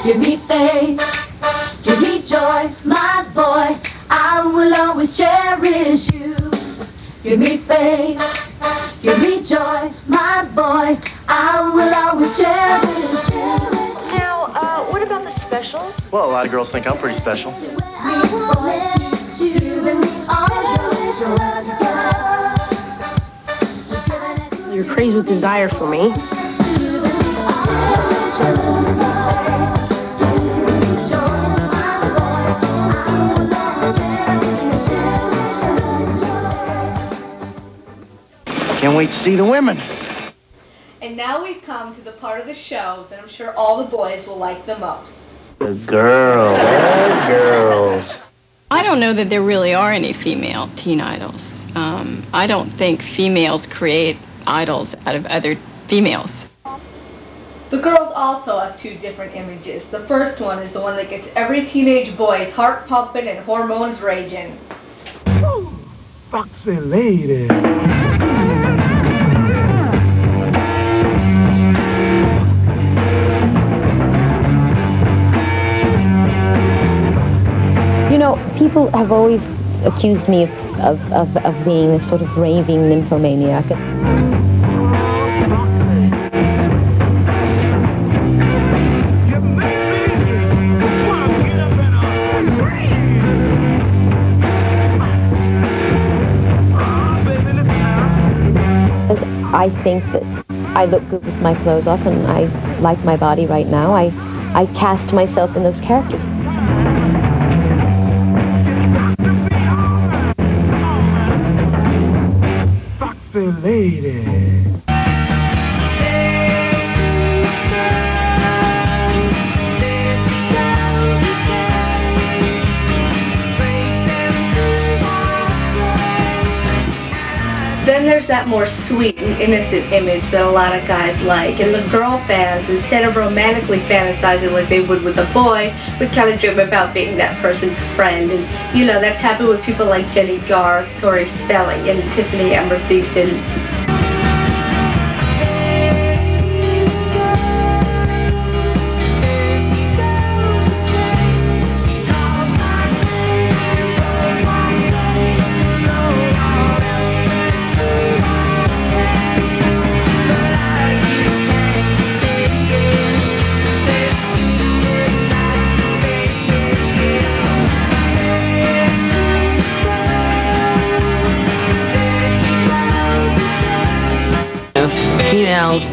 Give me faith, give me joy, my boy. I will always cherish you. Give me faith, give me joy, my boy. I will always cherish you. Now, what about the specials? Well, a lot of girls think I'm pretty special. You're crazed with desire for me. Can't wait to see the women. And now we've come to the part of the show that I'm sure all the boys will like the most. The girls. The girls. I don't know that there really are any female teen idols. I don't think females create idols out of other females. The girls also have two different images. The first one is the one that gets every teenage boy's heart pumping and hormones raging. Foxy lady. You know, people have always accused me of being a sort of raving nymphomaniac. I think that I look good with my clothes off and I like my body right now. I cast myself in those characters. Foxy lady. Then there's that more sweet and innocent image that a lot of guys like. And the girl fans, instead of romantically fantasizing like they would with a boy, would kind of dream about being that person's friend. And, you know, that's happened with people like Jenny Garth, Tori Spelling, and Tiffany Amber Thiessen.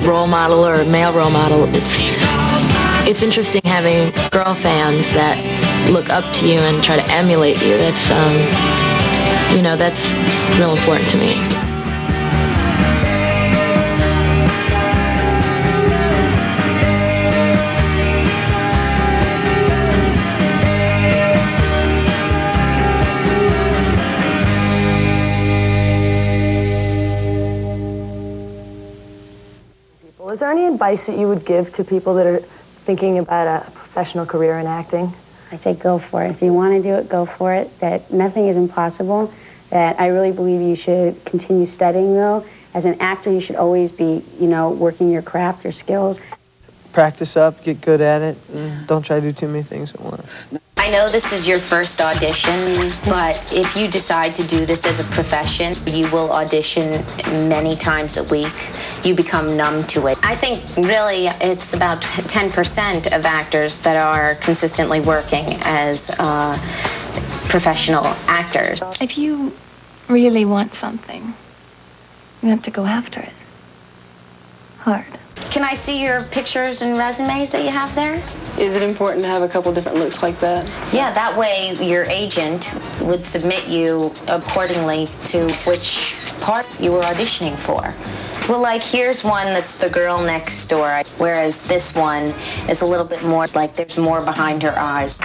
Role model or male role model. It's interesting having girl fans that look up to you and try to emulate you. That's that's real important to me. Is there any advice that you would give to people that are thinking about a professional career in acting? I say go for it. If you want to do it, go for it. That nothing is impossible. That I really believe you should continue studying, though. As an actor, you should always be, working your craft, your skills. Practice up, get good at it, and don't try to do too many things at once. I know this is your first audition, but if you decide to do this as a profession, you will audition many times a week. You become numb to it. I think really it's about 10% of actors that are consistently working as professional actors. If you really want something, you have to go after it. Hard. Can I see your pictures and resumes that you have there? Is it important to have a couple different looks like that? Yeah, that way your agent would submit you accordingly to which part you were auditioning for. Well, like, here's one that's the girl next door, whereas this one is a little bit more like there's more behind her eyes.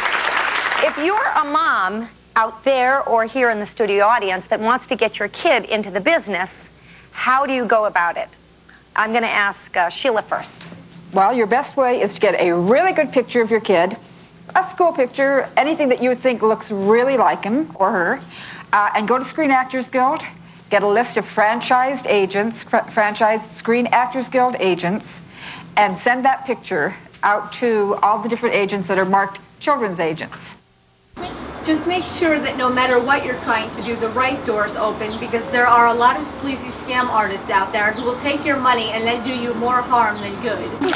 If you're a mom out there or here in the studio audience that wants to get your kid into the business, how do you go about it? I'm going to ask Sheila first. Well, your best way is to get a really good picture of your kid, a school picture, anything that you think looks really like him or her, and go to Screen Actors Guild, get a list of franchised agents, franchised Screen Actors Guild agents, and send that picture out to all the different agents that are marked children's agents. Just make sure that no matter what you're trying to do, the right door's open, because there are a lot of sleazy scam artists out there who will take your money and then do you more harm than good.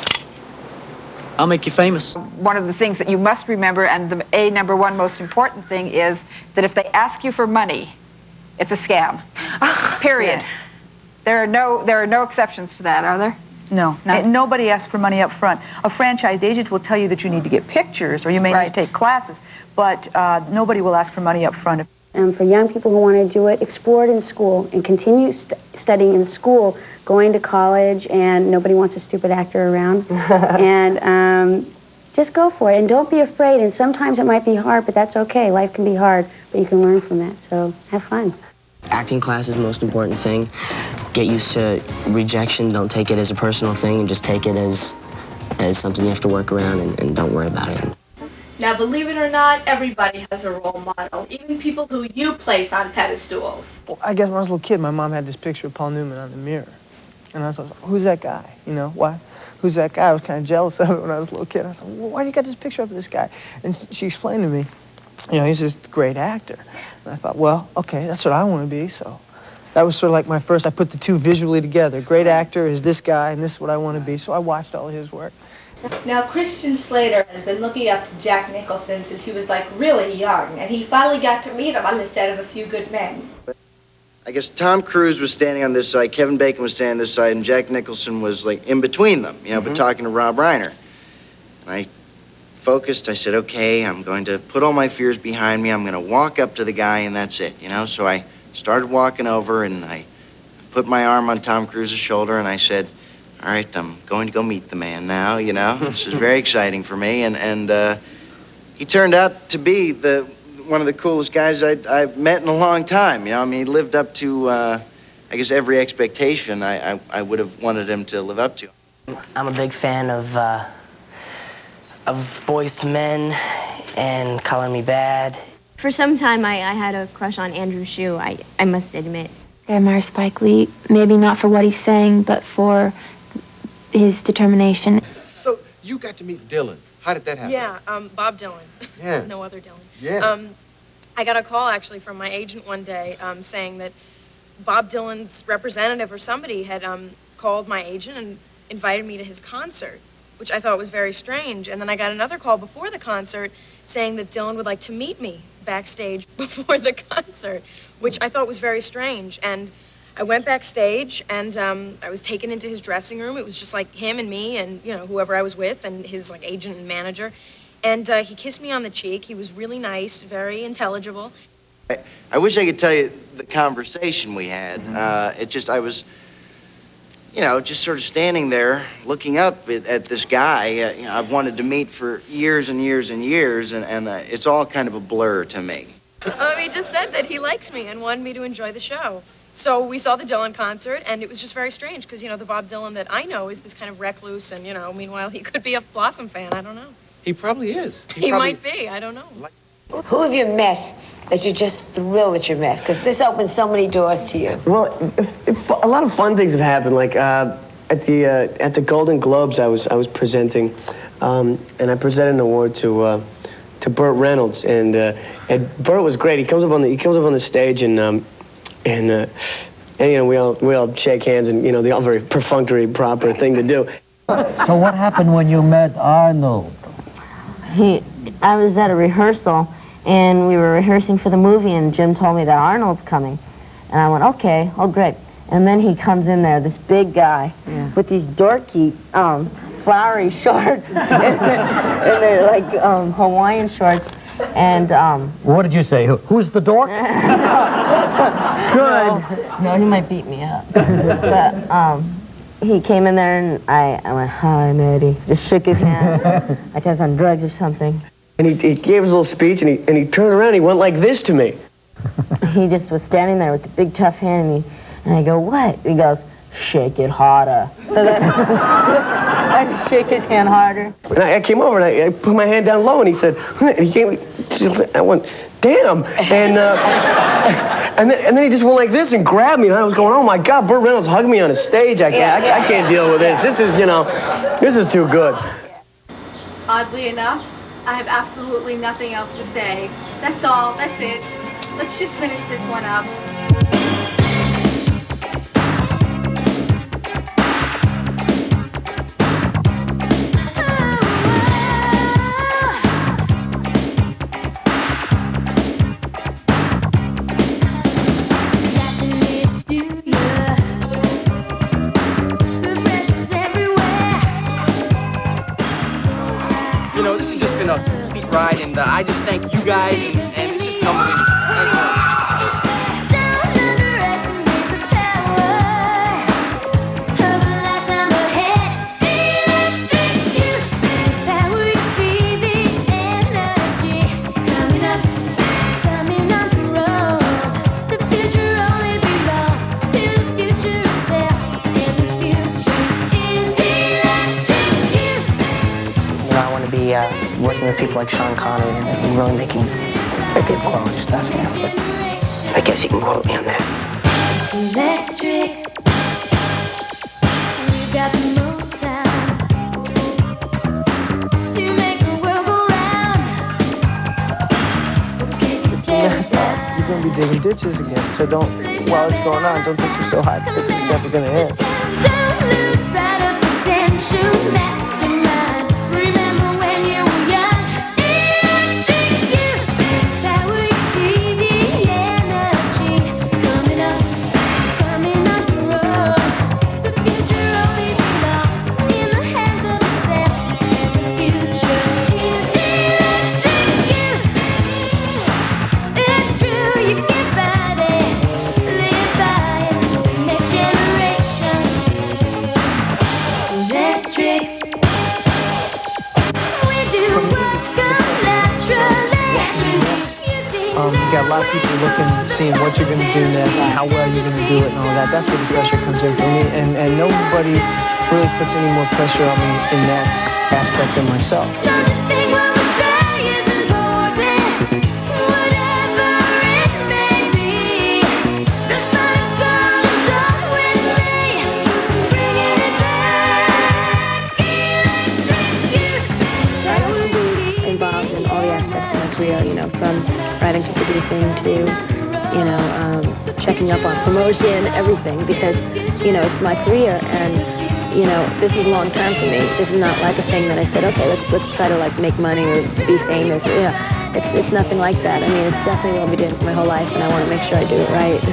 I'll make you famous. One of the things that you must remember, and the number one most important thing, is that if they ask you for money, it's a scam. Period. Yeah. There are no exceptions to that, are there? No. Nobody asks for money up front. A franchised agent will tell you that you need to get pictures or you may need to take classes, but nobody will ask for money up front. For young people who want to do it, explore it in school and continue studying in school, going to college, and nobody wants a stupid actor around. And just go for it, and don't be afraid. And sometimes it might be hard, but that's okay. Life can be hard, but you can learn from that, so have fun. Acting class is the most important thing. Get used to rejection. Don't take it as a personal thing, and just take it as something you have to work around, and don't worry about it. Now, believe it or not, everybody has a role model, even people who you place on pedestals. Well, I guess when I was a little kid, my mom had this picture of Paul Newman on the mirror. And I was like, who's that guy? You know, why? Who's that guy? I was kind of jealous of it when I was a little kid. I was like, well, why do you got this picture of this guy? And she explained to me, you know, he's this great actor. And I thought, well, okay, that's what I want to be, so. That was sort of like my first, I put the two visually together. Great actor is this guy, and this is what I want to be. So I watched all of his work. Now, Christian Slater has been looking up to Jack Nicholson since he was, like, really young, and he finally got to meet him on the set of A Few Good Men. I guess Tom Cruise was standing on this side, Kevin Bacon was standing on this side, and Jack Nicholson was, like, in between them, you know, but talking to Rob Reiner. And I focused, I said, okay, I'm going to put all my fears behind me, I'm going to walk up to the guy, and that's it, you know? So I started walking over, and I put my arm on Tom Cruise's shoulder, and I said, all right, I'm going to go meet the man now, you know? This is very exciting for me, and he turned out to be one of the coolest guys I've met in a long time, you know? I mean, he lived up to, I guess, every expectation I would have wanted him to live up to. I'm a big fan of Boys to Men and Color Me Bad. For some time, I had a crush on Andrew Shue, I must admit. I admire Spike Lee, maybe not for what he's saying, but for his determination. So you got to meet Dylan. How did that happen? Yeah, Bob Dylan. Yeah. No other Dylan. Yeah. I got a call, actually, from my agent one day saying that Bob Dylan's representative or somebody had called my agent and invited me to his concert, which I thought was very strange. And then I got another call before the concert saying that Dylan would like to meet me backstage before the concert, which I thought was very strange. And I went backstage, and I was taken into his dressing room. It was just like him and me and, you know, whoever I was with and his, like, agent and manager. And he kissed me on the cheek. He was really nice, very intelligible. I wish I could tell you the conversation we had. I was, you know, just sort of standing there looking up at this guy, you know, I've wanted to meet for years and years and years, and it's all kind of a blur to me. He just said that he likes me and wanted me to enjoy the show. So we saw the Dylan concert, and it was just very strange because, you know, the Bob Dylan that I know is this kind of recluse, and, you know, meanwhile, he could be a Blossom fan. I don't know. He probably is. He might be. I don't know. Who have you met that you're just thrilled that you met? Because this opens so many doors to you. Well, a lot of fun things have happened. Like at the Golden Globes, I was presenting, and I presented an award to Burt Reynolds, and Burt was great. He comes up on the stage, and you know, we all shake hands, and, you know, the all very perfunctory, proper thing to do. So what happened when you met Arnold? I was at a rehearsal, and we were rehearsing for the movie, and Jim told me that Arnold's coming. And I went, okay, oh great. And then he comes in there, this big guy, with these dorky, flowery shorts, and they're like Hawaiian shorts. And what did you say? Who's the dork? Good. No, he might beat me up. But he came in there, and I went, hi, Eddie. Just shook his hand. I guess on drugs or something. And he gave his little speech, and he turned around, and he went like this to me. He just was standing there with the big tough hand, and I go, what? He goes, shake it harder. So then I just shake his hand harder. And I came over, and I put my hand down low, and he said, and he came, I went, damn. And, and then he just went like this and grabbed me, and I was going, oh my God, Burt Reynolds hugged me on a stage. I can't deal with this. This is, this is too good. Oddly enough, I have absolutely nothing else to say. That's all, that's it. Let's just finish this one up. This has just been a complete ride, and I just thank you guys, and it's just unbelievable. Thank you. Working with people like Sean Connery and really making good quality stuff, But I guess you can quote me on that. Electric. You got the most time to make the world go round. Messed up. You're gonna be digging ditches again. So don't, while it's going on, don't think you're so hot that it's never gonna end. Don't lose sight of potential, mastermind. Remember when you were young. Electric you. Power you see the energy coming up, coming onto the road. The future only belongs in the hands of the self. The future is electric you. It's true, you can fight it, live by it. Next generation, electric. We do what comes naturally. You got a lot of people looking, seeing what you're gonna do next and how well you're gonna do it and all that. That's where the pressure comes in for me. And nobody really puts any more pressure on me in that aspect than myself. Don't you think what we say is important? Whatever it may be, the fun is gonna start with me. Bringing it back, electric you. I want to be involved in all the aspects of my career, from writing to producing to, checking up on promotion, everything, because, it's my career, and, this is long term for me. This is not like a thing that I said, okay, let's try to make money or be famous. It's nothing like that. I mean, it's definitely what I'll be doing for my whole life, and I want to make sure I do it right.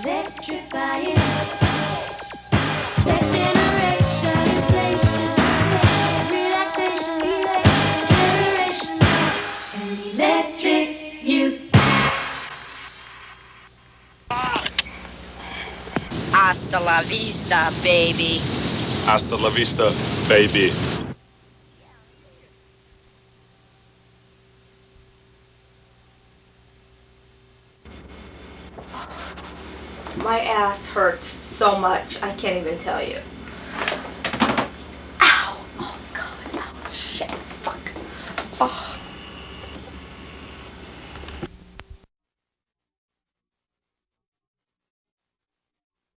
Electrifying. Next generation, inflation, relaxation, generation, electric youth. Hasta la vista, baby. Hasta la vista, baby. My ass hurts so much, I can't even tell you.